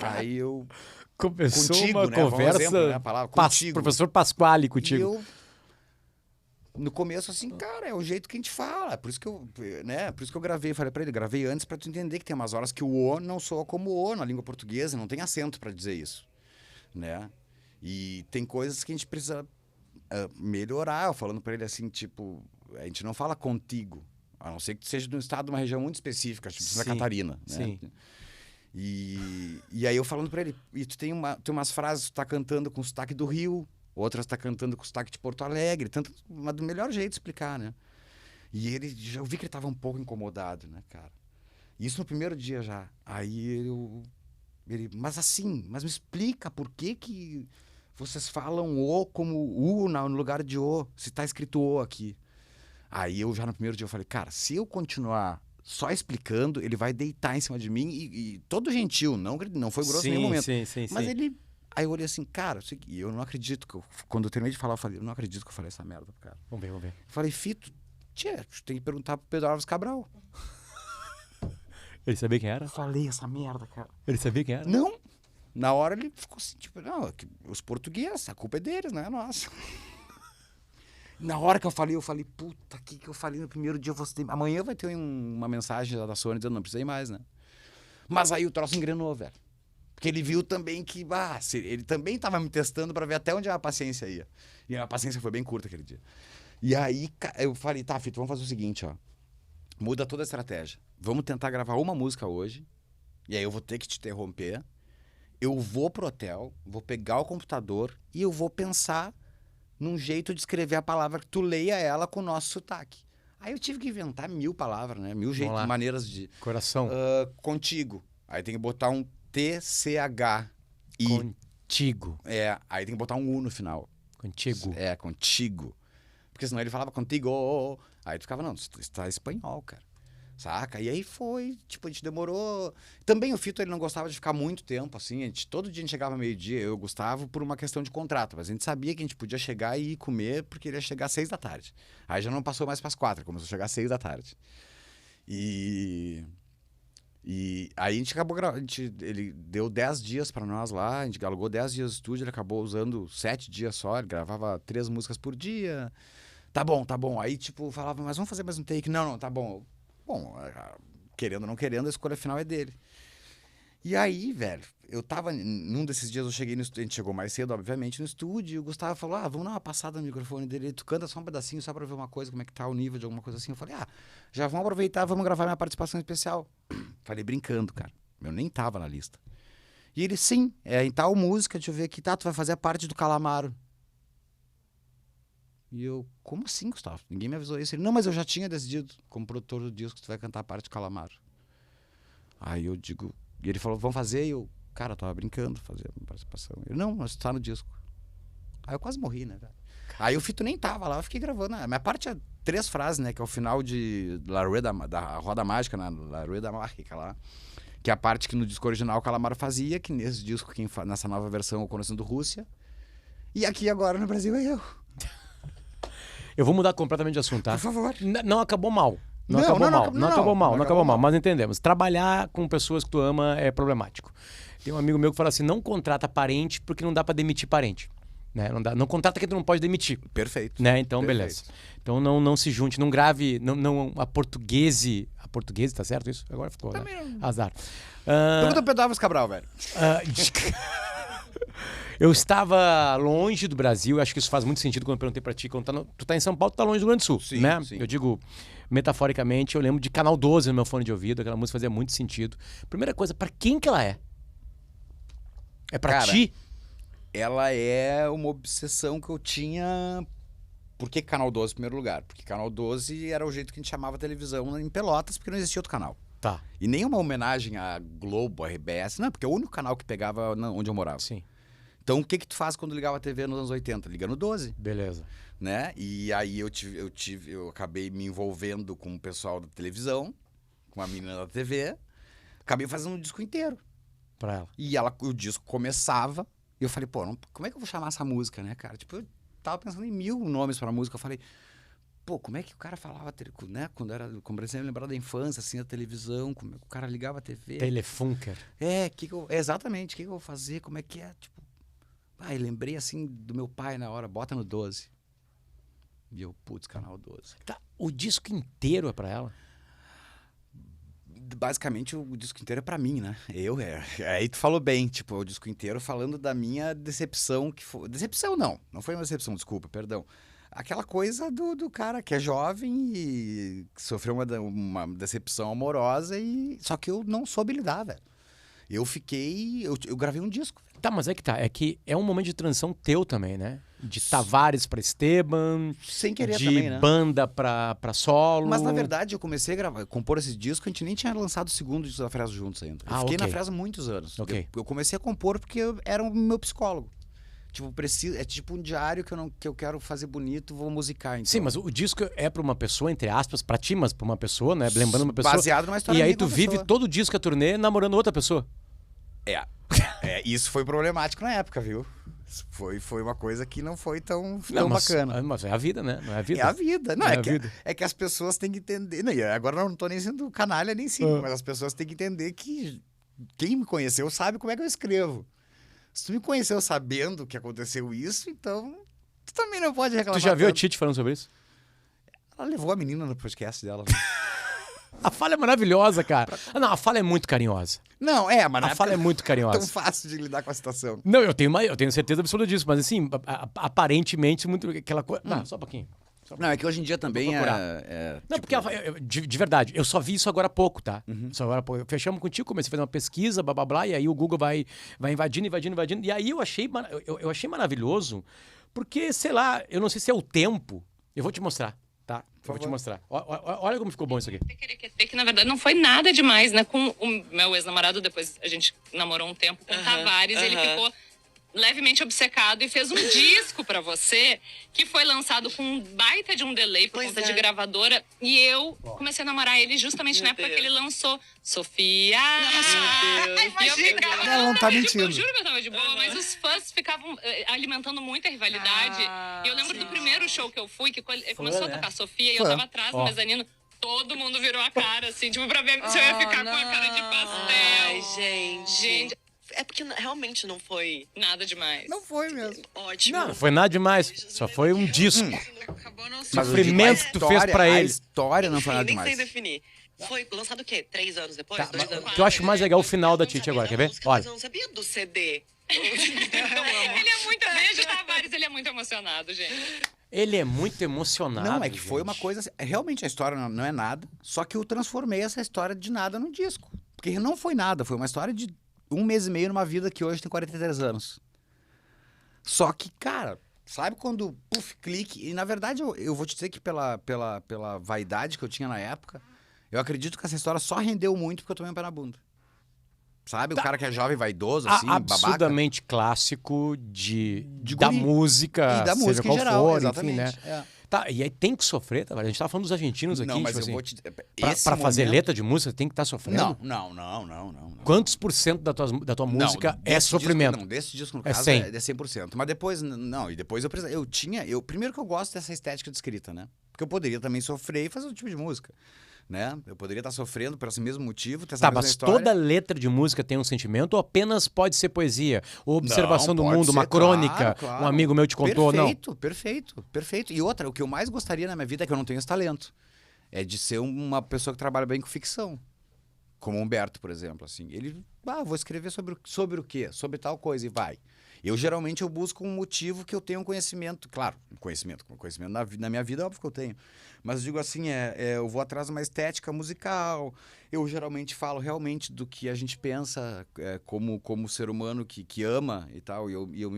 Aí eu... Começou contigo, uma né? conversa, exemplo, né? A palavra, contigo. Professor Pasquale contigo. E eu, no começo, assim, cara, é o jeito que a gente fala. Por isso que eu gravei, falei pra ele, gravei antes pra tu entender que tem umas horas que o O não soa como O na língua portuguesa, não tem acento pra dizer isso, né? E tem coisas que a gente precisa melhorar. Eu falando pra ele assim, tipo, a gente não fala contigo, a não ser que tu seja de um estado, de uma região muito específica, tipo Santa Catarina, né? Sim. E aí eu falando pra ele, e tu tem umas frases que tu tá cantando com sotaque do Rio, outras tá cantando com sotaque de Porto Alegre, mas do melhor jeito de explicar, né? E eu vi que ele tava um pouco incomodado, né, cara? Isso no primeiro dia já. Aí ele, mas me explica por que vocês falam O como U no lugar de O, se tá escrito O aqui. Aí eu já no primeiro dia eu falei, cara, se eu continuar só explicando, ele vai deitar em cima de mim e todo gentil, não foi grosso em nenhum momento. Mas ele... Aí eu olhei assim, cara, e eu não acredito que quando eu terminei de falar, eu falei, eu não acredito que eu falei essa merda pro cara. Vamos ver. Eu falei, Fito, tu tem que perguntar pro Pedro Álvares Cabral. Ele sabia quem era? Eu falei essa merda, cara. Ele sabia quem era? Não. Na hora ele ficou assim, tipo, não, os portugueses, a culpa é deles, não é nossa. Na hora que eu falei, puta, que eu falei no primeiro dia, amanhã vai ter uma mensagem da Sony dizendo, não precisei mais, né? Mas aí o troço engrenou, velho. Porque ele viu também que, ele também tava me testando pra ver até onde a paciência ia. E a paciência foi bem curta aquele dia. E aí eu falei, tá, Fito, vamos fazer o seguinte, ó. Muda toda a estratégia. Vamos tentar gravar uma música hoje, e aí eu vou ter que te interromper. Eu vou pro hotel, vou pegar o computador e eu vou pensar num jeito de escrever a palavra que tu leia ela com o nosso sotaque. Aí eu tive que inventar 1000 palavras, né? 1000 jeitos, maneiras de... Coração. Contigo. Aí tem que botar um TCHI. Contigo. Aí tem que botar um U no final. Contigo. Contigo. Porque senão ele falava contigo. Aí tu ficava, não, isso tá espanhol, cara. Saca? E aí foi, tipo, a gente demorou... Também o Fito, ele não gostava de ficar muito tempo, assim. Todo dia a gente chegava meio-dia, eu e o Gustavo, por uma questão de contrato. Mas a gente sabia que a gente podia chegar e ir comer, porque ele ia chegar às 6 da tarde. Aí já não passou mais para as 4, começou a chegar às 6 da tarde. E aí a gente acabou gravando, ele deu 10 dias para nós lá, a gente alugou 10 dias de estúdio, ele acabou usando 7 dias só, ele gravava 3 músicas por dia. Tá bom. Aí, tipo, falava, mas vamos fazer mais um take? Não, tá bom. Bom, querendo ou não querendo, a escolha final é dele. E aí, velho, eu tava, num desses dias eu cheguei no estúdio, a gente chegou mais cedo, obviamente, no estúdio, e o Gustavo falou, vamos dar uma passada no microfone dele, tu canta só um pedacinho, só pra ver uma coisa, como é que tá o nível de alguma coisa assim. Eu falei, já vamos aproveitar, vamos gravar minha participação especial. Falei, brincando, cara, eu nem tava na lista. E ele, sim, em tal música, deixa eu ver aqui, tu vai fazer a parte do Calamaro. E eu, como assim, Gustavo? Ninguém me avisou isso. Ele, não, mas eu já tinha decidido, como produtor do disco, que tu vai cantar a parte do Calamaro. Aí eu digo... E ele falou, vamos fazer? E eu, cara, eu tava brincando, fazer uma participação. Ele, não, mas tá no disco. Aí eu quase morri, né, velho? Aí o Fito nem tava lá, eu fiquei gravando. A minha parte é 3 frases, né? Que é o final de La Rueda, da Roda Mágica, né? La Rueda Mágica lá. Que é a parte que no disco original o Calamaro fazia, que nesse disco, nessa nova versão, o Conhecendo Rússia. E aqui agora no Brasil é eu. Eu vou mudar completamente de assunto, tá? Por favor. Não acabou mal. Não acabou mal, mas entendemos. Trabalhar com pessoas que tu ama é problemático. Tem um amigo meu que fala assim, não contrata parente porque não dá pra demitir parente. Né? Não contrata que tu não pode demitir. Perfeito. Né? Então, Perfeito. beleza. Então não se junte, não grave, não a portuguese, tá certo isso? Agora ficou, né? Azar. Pergunta pro Pedro Cabral, velho. Eu estava longe do Brasil, acho que isso faz muito sentido quando eu perguntei pra ti, quando tu tá em São Paulo, tu tá longe do Rio Grande do Sul, Sim, né? sim. Eu digo, metaforicamente, eu lembro de Canal 12 no meu fone de ouvido, aquela música fazia muito sentido. Primeira coisa, pra quem que ela é? É pra Cara, ti? Ela é uma obsessão que eu tinha... Por que Canal 12 em primeiro lugar? Porque Canal 12 era o jeito que a gente chamava televisão em Pelotas, porque não existia outro canal. Tá, E nem uma homenagem à Globo, à RBS, não, porque é o único canal que pegava onde eu morava. sim, Então, o que tu faz quando ligava a TV nos anos 80? Liga no 12, beleza. né? E aí eu acabei me envolvendo com o pessoal da televisão, com a menina da TV, acabei fazendo um disco inteiro. Pra ela. E o disco começava, e eu falei, pô, como é que eu vou chamar essa música, né, cara? Tipo, eu tava pensando em 1000 nomes pra música, eu falei, pô, como é que o cara falava, né, como você lembrar da infância, assim, da televisão, como é que o cara ligava a TV. Telefunker. Exatamente, o que eu vou fazer, como é que é, tipo... eu lembrei, assim, do meu pai na hora, bota no 12. E eu, putz, Canal 12. Tá, o disco inteiro é pra ela? Basicamente, o disco inteiro é pra mim, né? Aí tu falou bem, tipo, o disco inteiro falando da minha decepção, que foi... Decepção não foi uma decepção, desculpa, perdão. Aquela coisa do cara que é jovem e sofreu uma decepção amorosa só que eu não soube lidar, velho. Eu gravei um disco. Tá, mas é que tá. É que é um momento de transição teu também, né? De Tavares pra Esteban. Sem querer de também, né? banda pra solo. Mas na verdade eu comecei a compor esse disco, a gente nem tinha lançado o segundo disco da Fresno juntos ainda. Eu fiquei ok. na Fresno muitos anos. Ok. Eu comecei a compor porque eu era o meu psicólogo. Tipo, é tipo um diário que eu quero fazer bonito, vou musicar. Então. Sim, mas o disco é pra uma pessoa, entre aspas, pra ti, mas pra uma pessoa, né? Lembrando uma pessoa. Baseado numa história E aí minha com tu uma vive pessoa. todo o disco a turnê namorando outra pessoa. Isso foi problemático na época, viu? Foi uma coisa que não foi tão Mas bacana. Mas é a vida, né? Não é a vida? É a vida. Não, É é, a que, vida. é que as pessoas têm que entender. Não, e agora eu não tô nem sendo canalha nem cínico, mas as pessoas têm que entender que quem me conheceu sabe como é que eu escrevo. Se tu me conheceu sabendo que aconteceu isso, então tu também não pode reclamar. Tu já viu a tanto. Titi falando sobre isso? Ela levou a menina no podcast dela. A fala é maravilhosa, cara. Não, a fala é muito carinhosa. Não, mas na A fala é época muito não é carinhosa. tão fácil de lidar com a situação. Não, eu tenho certeza absoluta disso, mas assim, aparentemente muito aquela coisa. Não, só um pouquinho. Não, é que hoje em dia também Vou procurar. Não, porque de verdade, eu só vi isso agora há pouco, tá? Só agora há pouco. Fechamos contigo, comecei a fazer uma pesquisa, blá blá blá, e aí o Google vai invadindo. E aí eu achei maravilhoso, porque, sei lá, eu não sei se é o tempo. Eu vou te mostrar, tá? Eu vou te mostrar. Olha como ficou bom isso aqui. Que na verdade não foi nada demais, né? Com o meu ex-namorado, depois a gente namorou um tempo com o Tavares, ele ficou levemente obcecado e fez um disco pra você que foi lançado com um baita de um delay por conta de gravadora. E eu comecei a namorar ele justamente na época que ele lançou Sofia. E eu ficava, Ela não tá mentindo. Eu juro que eu tava de boa, mas os fãs ficavam alimentando muita rivalidade. E eu lembro do primeiro show que eu fui, que começou a tocar Sofia, e eu tava atrás no mezanino. Todo mundo virou a cara, assim, tipo, pra ver se eu ia ficar com a cara de pastel. Ai, gente. É porque realmente não foi Nada demais. Não foi mesmo. ótimo. Não foi nada demais. Só foi um disco. Acabou não Mas Sofrimento que tu fez pra a ele. história não foi nada nem sei demais. definir. Foi lançado o quê? 3 anos depois? Tá, 2 anos? o que eu acho mais legal é o final da Titi agora, quer ver? Mas Olha. eu não sabia do CD. Ele é muito... Beijo, Tavares, ele é muito emocionado, gente. Ele é muito emocionado. Não, é que foi gente. uma coisa... Realmente a história não é nada, só que eu transformei essa história de nada num disco. Porque não foi nada, foi uma história de 1 mês e meio numa vida que hoje tem 43 anos. Só que, cara, sabe quando, clique... E na verdade eu vou te dizer que pela vaidade que eu tinha na época, eu acredito que essa história só rendeu muito porque eu tomei um pé na bunda. Sabe? O cara que é jovem, vaidoso, assim, babaca. Absurdamente clássico da guri. música, E da seja música qual em geral, for, exatamente. enfim, né? Tá, e aí tem que sofrer, tá? A gente tava falando dos argentinos aqui, Não, mas tipo eu assim, vou te... pra fazer letra de música tem que estar sofrendo? Não. Quantos por cento da tua música Não, é desse sofrimento? Disco, não, desse disco, no É caso, 100. é 100%. Mas depois, não, e depois primeiro que eu gosto dessa estética de escrita, né? Porque eu poderia também sofrer e fazer outro tipo de música. né? Eu poderia estar sofrendo por esse mesmo motivo, ter essa Tá, mesma mas história. toda letra de música tem um sentimento ou apenas pode ser poesia? Ou observação do Não, pode mundo, uma ser, crônica, claro. um amigo meu te contou, Perfeito. E outra, o que eu mais gostaria na minha vida é que eu não tenho esse talento. É de ser uma pessoa que trabalha bem com ficção. Como o Humberto, por exemplo, assim. Ele, vou escrever sobre o quê? Sobre tal coisa e vai. Geralmente, eu busco um motivo que eu tenho um conhecimento. Claro, conhecimento na minha vida, é óbvio que eu tenho. Mas eu digo assim, eu vou atrás de uma estética musical. Eu geralmente falo realmente do que a gente pensa como ser humano que ama e tal. E eu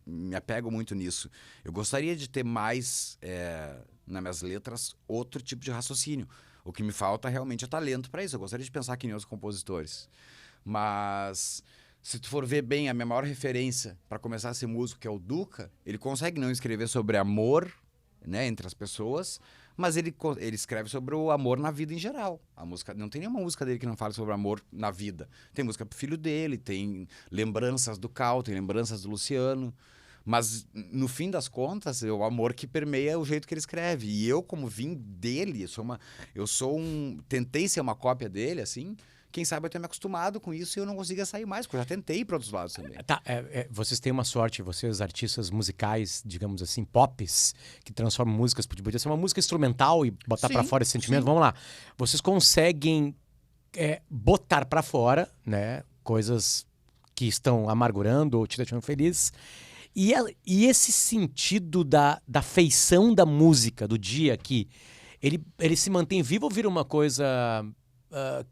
me apego muito nisso. Eu gostaria de ter mais, nas minhas letras, outro tipo de raciocínio. O que me falta realmente é talento para isso. Eu gostaria de pensar que nem os compositores. Mas... se tu for ver bem, a minha maior referência para começar a ser músico, que é o Duca, ele consegue não escrever sobre amor, né, entre as pessoas, mas ele escreve sobre o amor na vida em geral. A música, não tem nenhuma música dele que não fale sobre amor na vida. Tem música pro filho dele, tem lembranças do Cal, tem lembranças do Luciano. Mas, no fim das contas, é o amor que permeia o jeito que ele escreve. E eu, como vim dele, tentei ser uma cópia dele, assim... Quem sabe eu tenho me acostumado com isso e eu não consiga sair mais, porque eu já tentei ir para outros lados também. Tá, vocês têm uma sorte, vocês artistas musicais, digamos assim, pops, que transformam músicas, podia ser uma música instrumental e botar para fora esse sentimento, sim. vamos lá. Vocês conseguem botar para fora, né, coisas que estão amargurando ou te deixando feliz, e esse sentido da feição da música, do dia que ele se mantém vivo ou vira uma coisa...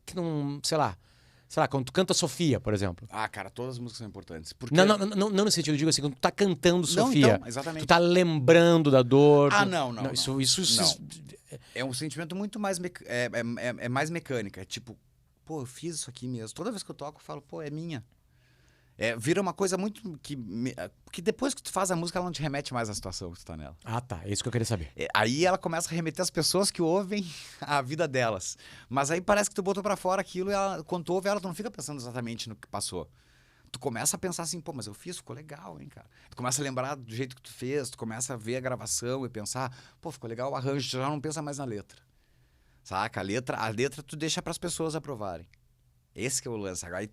que não, sei lá, quando tu canta Sofia, por exemplo. Cara, todas as músicas são importantes. Porque... Não no sentido, eu digo assim, quando tu tá cantando Sofia, então, exatamente. tu tá lembrando da dor. Não. Isso é um sentimento muito mais... é mais mecânica. É tipo, eu fiz isso aqui mesmo. Toda vez que eu toco, eu falo, é minha. Vira uma coisa muito... que depois que tu faz a música, ela não te remete mais à situação que tu tá nela. Tá. É isso que eu queria saber. Aí ela começa a remeter as pessoas que ouvem a vida delas. Mas aí parece que tu botou pra fora aquilo e quando tu ouve ela, tu não fica pensando exatamente no que passou. Tu começa a pensar assim, mas eu fiz, ficou legal, hein, cara. Tu começa a lembrar do jeito que tu fez, tu começa a ver a gravação e pensar, ficou legal o arranjo, tu já não pensa mais na letra. Saca? A letra tu deixa pras pessoas aprovarem. Esse que é o lance. Aí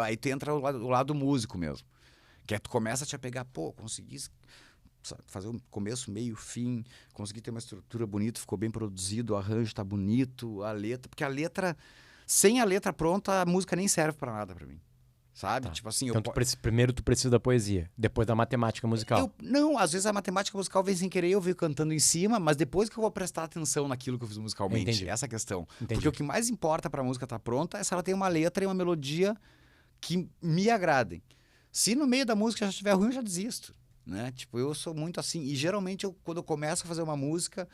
aí tu entra o lado músico mesmo. Que tu começa a te apegar, consegui fazer um começo, meio, fim, consegui ter uma estrutura bonita, ficou bem produzido, o arranjo tá bonito, a letra... Porque sem a letra pronta, a música nem serve pra nada pra mim. Sabe? Tá. Tipo assim... Então primeiro tu precisa da poesia, depois da matemática musical. Não, às vezes a matemática musical vem sem querer, eu venho cantando em cima, mas depois que eu vou prestar atenção naquilo que eu fiz musicalmente. Entendi. Essa é a questão. Entendi. Porque o que mais importa pra música estar pronta é se ela tem uma letra e uma melodia que me agradem. Se no meio da música já estiver ruim, eu já desisto, né? Tipo, eu sou muito assim. E geralmente, quando eu começo a fazer uma música,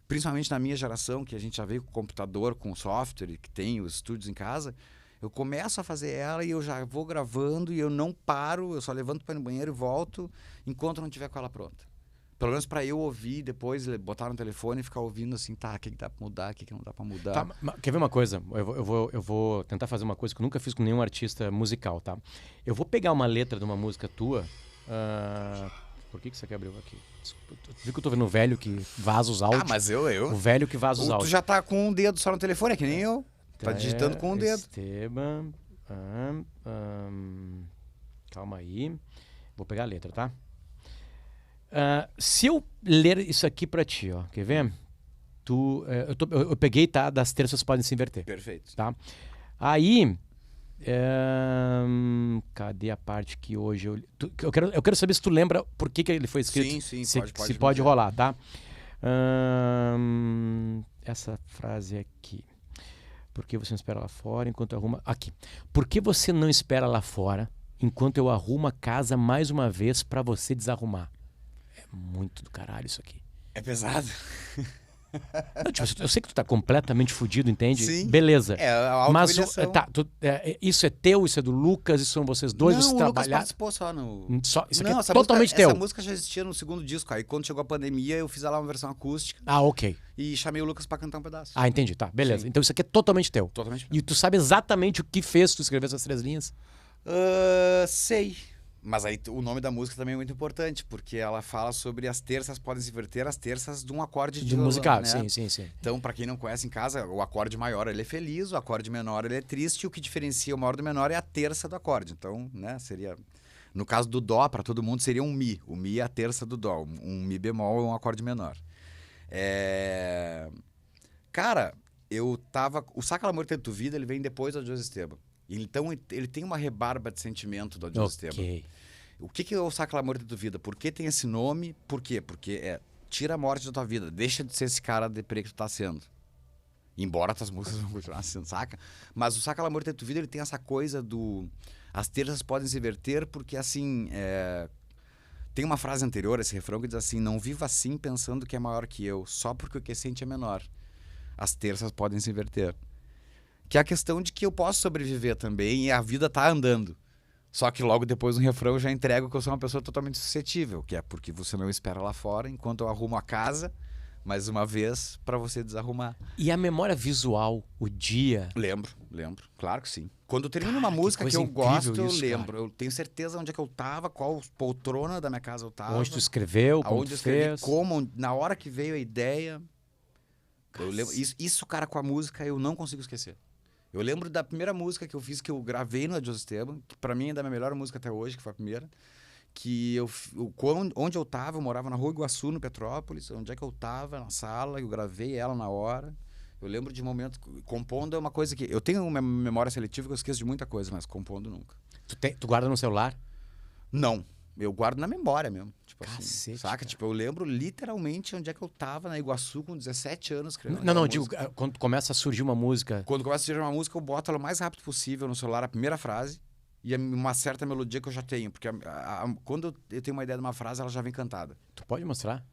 principalmente na minha geração, que a gente já veio com computador, com software, que tem os estúdios em casa, eu começo a fazer ela e eu já vou gravando e eu não paro, eu só levanto para ir no banheiro e volto enquanto não tiver com ela pronta. Pelo menos para eu ouvir, depois botar no telefone e ficar ouvindo assim, o que dá para mudar, o que não dá para mudar. Tá, quer ver uma coisa? Eu vou tentar fazer uma coisa que eu nunca fiz com nenhum artista musical, tá? Eu vou pegar uma letra de uma música tua. Por que você abriu aqui? Viu que eu tô vendo o velho que vaza os áudios? Mas O velho que vaza os áudios. Tu já tá com um dedo só no telefone, é que nem eu. Tá digitando com um dedo. Esteban. Calma aí. Vou pegar a letra, tá? Se eu ler isso aqui pra ti, ó, quer ver? Eu peguei, tá? Das terças podem se inverter. Perfeito. Tá? Aí, cadê a parte que hoje eu quero saber se tu lembra por que ele foi escrito. Sim, se pode rolar, tá? Essa frase aqui. Por que você não espera lá fora enquanto arruma... Aqui. Por que você não espera lá fora enquanto eu arrumo a casa mais uma vez pra você desarrumar? É muito do caralho isso aqui. É pesado. Não, tipo, eu sei que tu tá completamente fudido, entende? Sim. Beleza. A mas isso é teu, isso é do Lucas, isso são vocês dois, não, vocês o Lucas trabalharam. participou só no... Isso aqui não, é totalmente teu. Essa música já existia no segundo disco. Aí quando chegou a pandemia, eu fiz lá uma versão acústica. Ok. E chamei o Lucas pra cantar um pedaço. Entendi, tá, beleza. Sim. Então isso aqui é totalmente teu. Totalmente. E tu sabe exatamente o que fez tu escrever essas 3 linhas? Sei. Mas aí o nome da música também é muito importante, porque ela fala sobre as terças podem se inverter, as terças de um acorde de violão, musical, né? sim. Então, pra quem não conhece em casa, o acorde maior ele é feliz, o acorde menor ele é triste, e o que diferencia o maior do menor é a terça do acorde. Então, né, seria... No caso do dó, pra todo mundo, seria um mi. O mi é a terça do dó. Um mi bemol é um acorde menor. Cara, o Saca l'amor de tu vida, ele vem depois do Adiós Esteban. Então, ele tem uma rebarba de sentimento do Adiós Esteban. O que é o Saca l'amor de tu vida? Por que tem esse nome? Por quê? Porque tira a morte da tua vida. Deixa de ser esse cara deprê que tu tá sendo. Embora tuas músicas vão continuar sendo, saca? Mas o Saca l'amor de tu vida, ele tem essa coisa do... As terças podem se inverter porque, assim... Tem uma frase anterior, esse refrão, que diz assim: não viva assim pensando que é maior que eu, só porque o que sente é menor. As terças podem se inverter. Que é a questão de que eu posso sobreviver também e a vida tá andando. Só que logo depois no refrão eu já entrego que eu sou uma pessoa totalmente suscetível, que é porque você não espera lá fora enquanto eu arrumo a casa, mais uma vez, pra você desarrumar. E a memória visual, o dia... Lembro. Claro que sim. Quando eu termino uma música que eu gosto, eu lembro. Cara. Eu tenho certeza onde é que eu tava, qual poltrona da minha casa eu tava. Onde tu escreveu, como tu fez. Como, na hora que veio a ideia. Eu lembro, isso, cara, com a música eu não consigo esquecer. Eu lembro da primeira música que eu fiz, que eu gravei no Adiós Esteban, que pra mim é da minha melhor música até hoje, que foi a primeira. Que onde eu tava, eu morava na Rua Iguaçu, no Petrópolis. Onde é que eu tava, na sala, eu gravei ela na hora. Eu lembro de momento... Compondo é uma coisa que... Eu tenho uma memória seletiva que eu esqueço de muita coisa, mas compondo nunca. Tu guarda no celular? Não. Eu guardo na memória mesmo. Tipo Cacete, assim, saca? Cara. Tipo, eu lembro literalmente onde é que eu tava na Iguaçu com 17 anos escrevendo. Não, digo, quando começa a surgir uma música... Quando começa a surgir uma música, eu boto ela o mais rápido possível no celular, a primeira frase, e uma certa melodia que eu já tenho. Porque quando eu tenho uma ideia de uma frase, ela já vem cantada. Tu pode mostrar?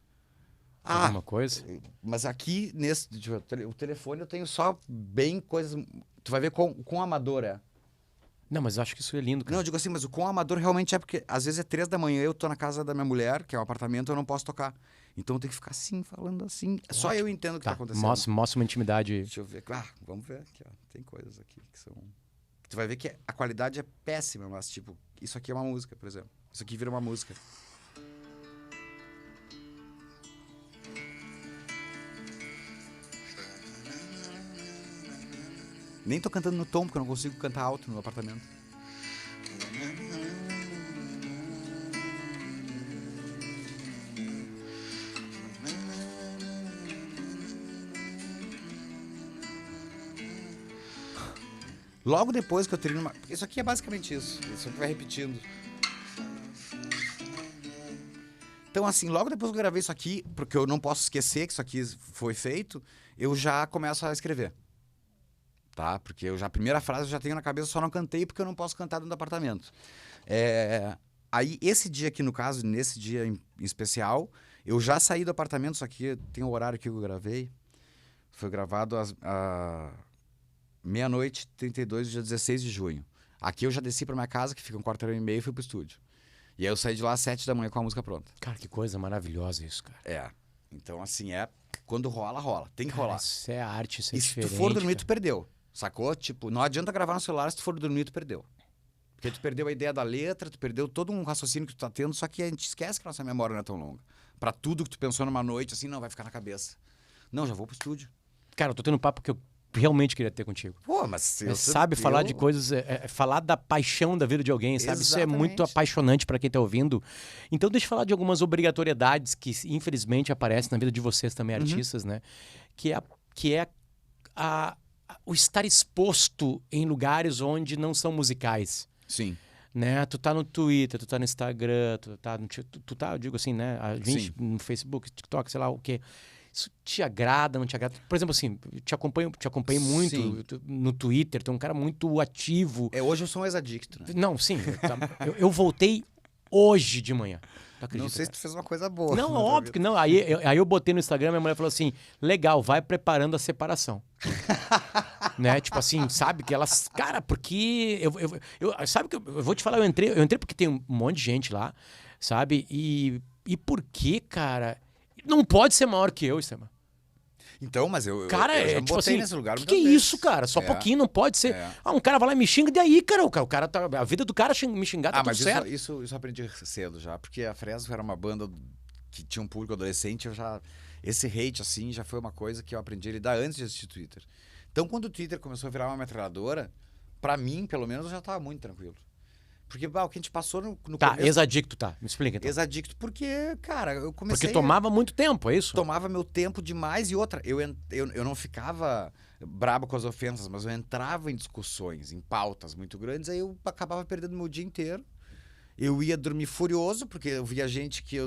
Alguma coisa? Mas aqui, o telefone, eu tenho só bem coisas... Tu vai ver quão amador é. Não, mas eu acho que isso é lindo, cara. Não, eu digo assim, mas o quão amador realmente é porque às vezes é 3 da manhã, eu tô na casa da minha mulher, que é um apartamento, eu não posso tocar. Então eu tenho que ficar assim, falando assim. Ótimo. Só eu entendo o que tá acontecendo. Mostra uma intimidade. Deixa eu ver. Vamos ver aqui, ó. Tem coisas aqui que são... Tu vai ver que a qualidade é péssima, mas tipo, isso aqui é uma música, por exemplo. Isso aqui vira uma música. Nem tô cantando no tom, porque eu não consigo cantar alto no apartamento. Logo depois que eu termino uma... Isso aqui é basicamente isso. Isso aqui vai repetindo. Então, assim, logo depois que eu gravei isso aqui, porque eu não posso esquecer que isso aqui foi feito, eu já começo a escrever. Tá? Porque a primeira frase eu já tenho na cabeça, só não cantei porque eu não posso cantar dentro do apartamento. Aí, esse dia aqui, no caso, nesse dia em especial, eu já saí do apartamento, isso aqui tem o horário que eu gravei. Foi gravado às 00h32, dia 16 de junho. Aqui eu já desci pra minha casa, que fica 1h45, e fui pro estúdio. E aí eu saí de lá às 7 da manhã com a música pronta. Cara, que coisa maravilhosa isso, cara. Então, assim, quando rola. Tem que rolar. Isso é arte, isso é diferente. E se tu for dormir, tu perdeu. Sacou? Tipo, não adianta gravar no celular, se tu for dormir, tu perdeu. Porque tu perdeu a ideia da letra, tu perdeu todo um raciocínio que tu tá tendo, só que a gente esquece que a nossa memória não é tão longa. Pra tudo que tu pensou numa noite, assim, não, vai ficar na cabeça. Não, já vou pro estúdio. Cara, eu tô tendo um papo que eu realmente queria ter contigo. Pô, mas... Sabe falar de coisas, falar da paixão da vida de alguém, sabe? Exatamente. Isso é muito apaixonante pra quem tá ouvindo. Então deixa eu falar de algumas obrigatoriedades que infelizmente aparecem na vida de vocês também, artistas, né? Que é o estar exposto em lugares onde não são musicais. Sim. Né? Tu tá no Twitter, tu tá no Instagram, tu tá, eu digo assim, né? A gente no Facebook, TikTok, sei lá o quê. Isso te agrada, não te agrada? Por exemplo, assim, te acompanho muito no Twitter, tu é um cara muito ativo. Hoje eu sou um ex-adicto, né? Não, sim. Eu voltei hoje de manhã. Não sei se tu fez uma coisa boa. Não, óbvio que não. Aí eu botei no Instagram, minha mulher falou assim, legal, vai preparando a separação. Né? Tipo assim, sabe? Que elas... Cara, porque... sabe que eu vou te falar, eu entrei porque tem um monte de gente lá, sabe? E por que, cara... Não pode ser maior que eu, Esteban. Então, mas eu Cara, já me tipo botei assim, nesse lugar que muitas é vezes. isso, cara? Só É. pouquinho não pode ser. É. Um cara vai lá e me xinga, e daí, cara? O cara tá, a vida do cara me xingar, tá tudo Mas certo. isso eu aprendi cedo já, porque a Fresno era uma banda que tinha um público adolescente, esse hate, assim, já foi uma coisa que eu aprendi a lidar antes de existir Twitter. Então, quando o Twitter começou a virar uma metralhadora, pra mim, pelo menos, eu já tava muito tranquilo. Porque, o que a gente passou no Tá, começo... ex-adicto, tá. Me explica, então. Ex-adicto, porque, cara, eu comecei... Porque tomava muito tempo, é isso? Tomava meu tempo demais e outra, eu não ficava brabo com as ofensas, mas eu entrava em discussões, em pautas muito grandes, aí eu acabava perdendo meu dia inteiro. Eu ia dormir furioso, porque eu via gente que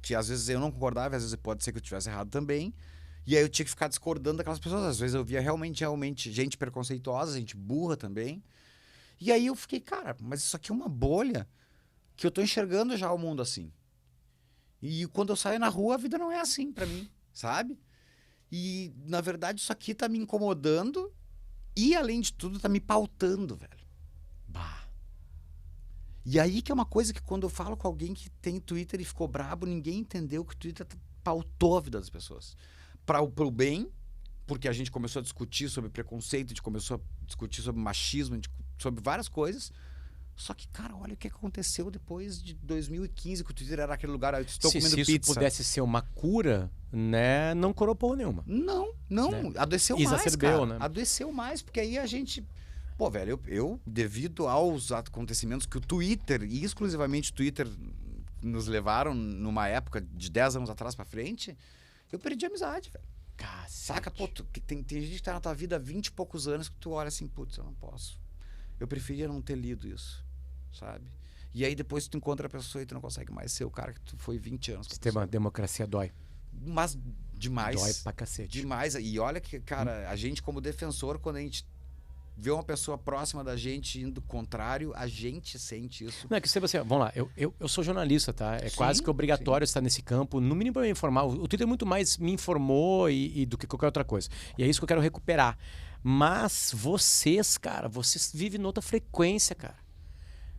que às vezes eu não concordava, às vezes pode ser que eu estivesse errado também. E aí eu tinha que ficar discordando daquelas pessoas. Às vezes eu via realmente gente preconceituosa, gente burra também. E aí eu fiquei, cara, mas isso aqui é uma bolha que eu tô enxergando já o mundo assim. E quando eu saio na rua, a vida não é assim pra mim, sabe? E, na verdade, isso aqui tá me incomodando e, além de tudo, tá me pautando, velho. Bah. E aí que é uma coisa que quando eu falo com alguém que tem Twitter e ficou brabo, ninguém entendeu que o Twitter pautou a vida das pessoas. Pro bem, porque a gente começou a discutir sobre preconceito, a gente começou a discutir sobre machismo, sobre várias coisas. Só que, cara, olha o que aconteceu depois de 2015, que o Twitter era aquele lugar, eu estou comendo Se pizza. isso pudesse ser uma cura, né, não curou porra nenhuma. Não, Né? adoeceu mais, Exacerbou, cara. né? Adoeceu mais, porque aí a gente... Pô, velho, eu, devido aos acontecimentos que o Twitter, e exclusivamente o Twitter, nos levaram numa época de 10 anos atrás pra frente, eu perdi a amizade, velho. Cacete. Saca? Pô, tem gente que tá na tua vida há 20 e poucos anos que tu olha assim, putz, eu não posso. Eu preferia não ter lido isso, sabe? E aí depois tu encontra a pessoa e tu não consegue mais ser o cara que tu foi 20 anos. Sistema democracia dói. Mas demais. Dói pra cacete. Demais. E olha que, cara, a gente como defensor, quando a gente vê uma pessoa próxima da gente indo contrário, a gente sente isso. Não, é que você, vamos lá, eu sou jornalista, tá? É Sim, quase que obrigatório estar nesse campo, no mínimo para me informar. O Twitter muito mais me informou e do que qualquer outra coisa. E é isso que eu quero recuperar. Mas vocês, cara, vocês vivem noutra frequência, cara.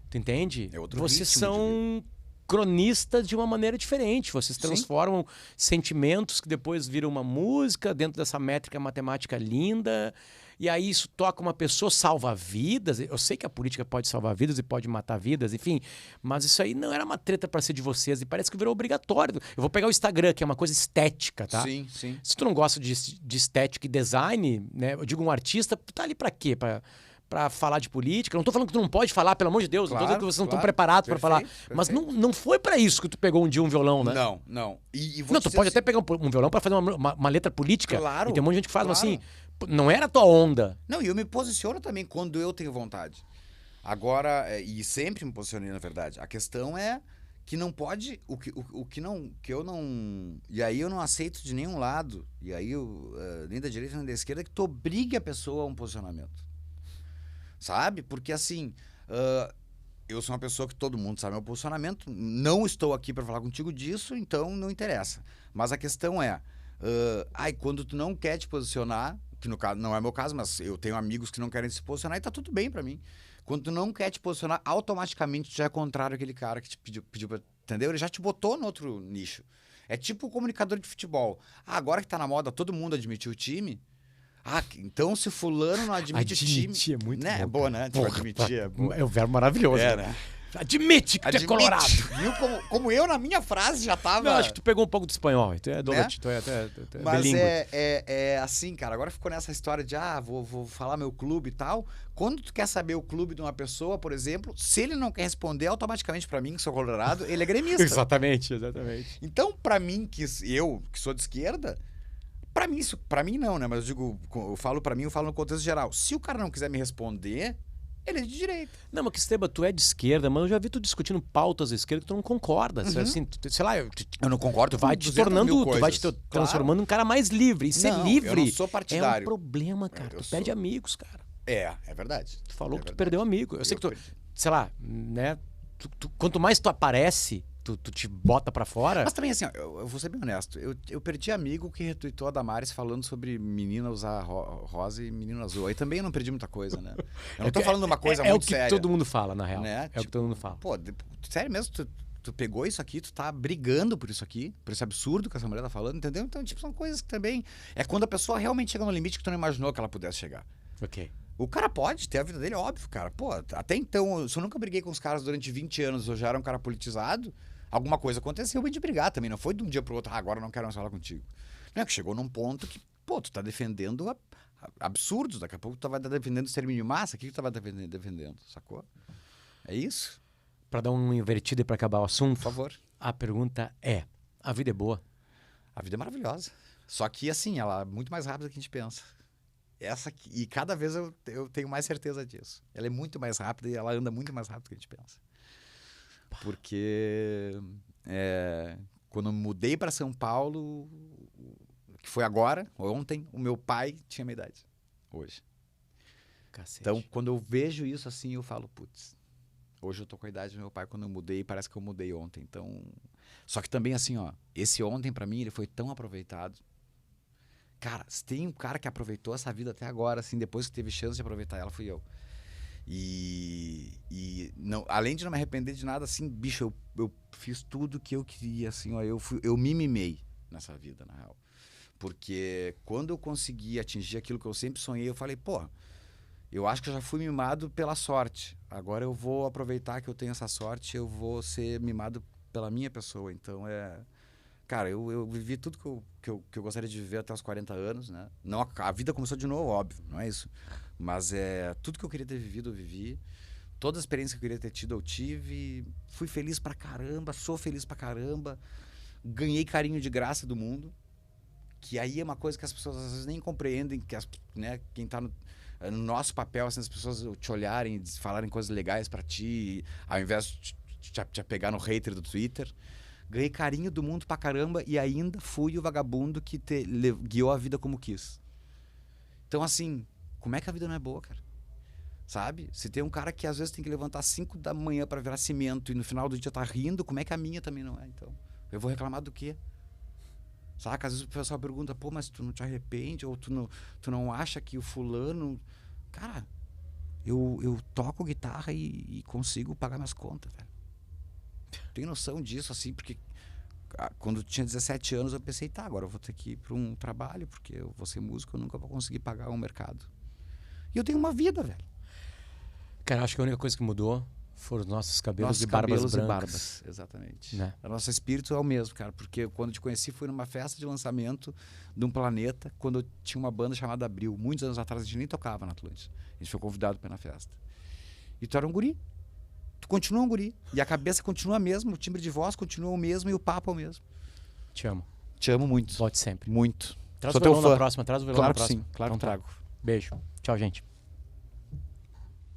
Tu entende? É outro Vocês ritmo são cronistas de uma maneira diferente. Vocês transformam sentimentos que depois viram uma música dentro dessa métrica matemática linda. E aí isso toca uma pessoa, salva vidas. Eu sei que a política pode salvar vidas e pode matar vidas, enfim. Mas isso aí não era uma treta para ser de vocês e parece que virou obrigatório. Eu vou pegar o Instagram, que é uma coisa estética, tá? Sim, sim. Se tu não gosta de estética e design, né? Eu digo um artista, tu tá ali pra quê? Pra falar de política. Eu não tô falando que tu não pode falar, pelo amor de Deus. Claro, não tô dizendo que vocês não estão claro. preparados pra falar. Perfeito, Mas perfeito. não foi pra isso que tu pegou um dia um violão, né? Não. E vou Não, te tu dizer pode assim, até pegar um violão pra fazer uma letra política. Claro, E tem um monte de gente que faz, mas claro. assim, não era a tua onda. Não, e eu me posiciono também quando eu tenho vontade. Agora, e sempre me posicionei, na verdade. A questão é que não pode, que eu não... E aí eu não aceito de nenhum lado, e aí nem da direita nem da esquerda, que tu obrigue a pessoa a um posicionamento. Sabe? Porque assim, eu sou uma pessoa que todo mundo sabe meu posicionamento, não estou aqui para falar contigo disso, então não interessa. Mas a questão é, quando tu não quer te posicionar, que no caso não é meu caso, mas eu tenho amigos que não querem se posicionar e tá tudo bem pra mim. Quando tu não quer te posicionar, automaticamente tu já é contrário àquele cara que te pediu pra, entendeu? Ele já te botou no outro nicho. É tipo o comunicador de futebol. Agora que tá na moda todo mundo admitir o time, então se fulano não admite o time... Admitir é muito né? bom, É bom, cara. né? Tipo, admitir é bom. É um verbo maravilhoso. É, né? né? Admite que tu é colorado. Viu como eu na minha frase já tava... Não, acho que tu pegou um pouco do espanhol. Tu é Né? tu é até Mas bilíngue. é assim, cara, agora ficou nessa história de vou falar meu clube e tal. Quando tu quer saber o clube de uma pessoa, por exemplo, se ele não quer responder automaticamente pra mim, que sou colorado, ele é gremista. Exatamente. Então, pra mim, eu que sou de esquerda, pra mim não, né? Mas eu falo pra mim, eu falo no contexto geral. Se o cara não quiser me responder, ele é de direita. Não, mas que Esteban, tu é de esquerda, mas eu já vi tu discutindo pautas da esquerda que tu não concorda. Assim, sei lá, Eu não concordo tu vai com te 200 mil tornando, tu vai te coisas. transformando um cara mais livre. E ser Não, livre eu não sou é um partidário. problema, cara. Eu Tu perde sou. amigos, cara. É verdade. Tu falou É que tu verdade. perdeu amigo. Eu sei que tu, perdi. sei lá, né? Quanto mais tu aparece, tu te bota pra fora. Mas também, assim, ó, eu vou ser bem honesto. Eu perdi amigo que retweetou a Damares falando sobre menina usar rosa e menino azul. Aí também eu não perdi muita coisa, né? Eu não tô falando uma coisa é muito o que séria. todo mundo fala, na real. Né? É o que todo mundo fala. Pô, sério mesmo? Tu pegou isso aqui, tu tá brigando por isso aqui, por esse absurdo que essa mulher tá falando, entendeu? Então, tipo, são coisas que também... É quando a pessoa realmente chega no limite que tu não imaginou que ela pudesse chegar. Ok. O cara pode ter a vida dele, óbvio, cara. Pô, até então, se eu nunca briguei com os caras durante 20 anos, eu já era um cara politizado, alguma coisa aconteceu de brigar também. Não foi de um dia pro outro, agora eu não quero mais falar contigo. Não é que chegou num ponto que, pô, tu tá defendendo absurdos. Daqui a pouco tu vai estar defendendo o extermínio de massa. O que tu vai estar defendendo, sacou? É isso. Pra dar um invertido e pra acabar o assunto, Por favor. a pergunta é, a vida é boa? A vida é maravilhosa. Só que, assim, ela é muito mais rápida do que a gente pensa. Essa aqui, e cada vez eu tenho mais certeza disso. Ela é muito mais rápida e ela anda muito mais rápido do que a gente pensa. Porque quando eu mudei para São Paulo, que foi agora, ontem, o meu pai tinha minha idade. Hoje. Cacete. Então, quando eu vejo isso assim, eu falo, putz, hoje eu tô com a idade do meu pai quando eu mudei, parece que eu mudei ontem. Então, só que também assim, ó, esse ontem para mim ele foi tão aproveitado. Cara, se tem um cara que aproveitou essa vida até agora, assim, depois que teve chance de aproveitar ela, fui eu. E não, além de não me arrepender de nada, assim, bicho, eu fiz tudo que eu queria, assim, ó, eu me mimei nessa vida, na real. Porque quando eu consegui atingir aquilo que eu sempre sonhei, eu falei, pô, eu acho que eu já fui mimado pela sorte. Agora eu vou aproveitar que eu tenho essa sorte, eu vou ser mimado pela minha pessoa. Então, cara, eu vivi tudo que eu gostaria de viver até os 40 anos, né? Não, a vida começou de novo, óbvio, não é isso. Mas tudo que eu queria ter vivido, eu vivi. Toda a experiência que eu queria ter tido, eu tive. Fui feliz pra caramba, sou feliz pra caramba. Ganhei carinho de graça do mundo. Que aí é uma coisa que as pessoas às vezes nem compreendem, que né, quem tá no nosso papel, assim, as pessoas te olharem, falarem coisas legais pra ti, ao invés de te pegar no hater do Twitter. Ganhei carinho do mundo pra caramba e ainda fui o vagabundo que guiou a vida como quis. Então, assim, como é que a vida não é boa, cara? Sabe? Se tem um cara que às vezes tem que levantar 5 da manhã pra virar cimento e no final do dia tá rindo, como é que a minha também não é? Então, eu vou reclamar do quê? Saca? Às vezes o pessoal pergunta, pô, mas tu não te arrepende? Ou tu não acha que o fulano... Cara, eu toco guitarra e consigo pagar minhas contas, velho. Tenho noção disso, assim, porque quando eu tinha 17 anos eu pensei, tá, agora eu vou ter que ir para um trabalho, porque eu vou ser músico, eu nunca vou conseguir pagar um mercado. E eu tenho uma vida, velho. Cara, acho que a única coisa que mudou foram os nossos cabelos e barbas brancas. E barbas, exatamente. Né? O nosso espírito é o mesmo, cara, porque quando eu te conheci foi numa festa de lançamento de um planeta, quando eu tinha uma banda chamada Abril. Muitos anos atrás a gente nem tocava na Atlântida. A gente foi convidado para ir na festa. E tu era um guri. Tu continua um guri. E a cabeça continua a mesma, o timbre de voz continua o mesmo e o papo é o mesmo. Te amo. Te amo muito. Volte sempre. Muito. Traz Sou o violão teu fã. na próxima, traz o violão Claro na que próxima. sim, claro que Então, trago. Beijo. Tchau, gente.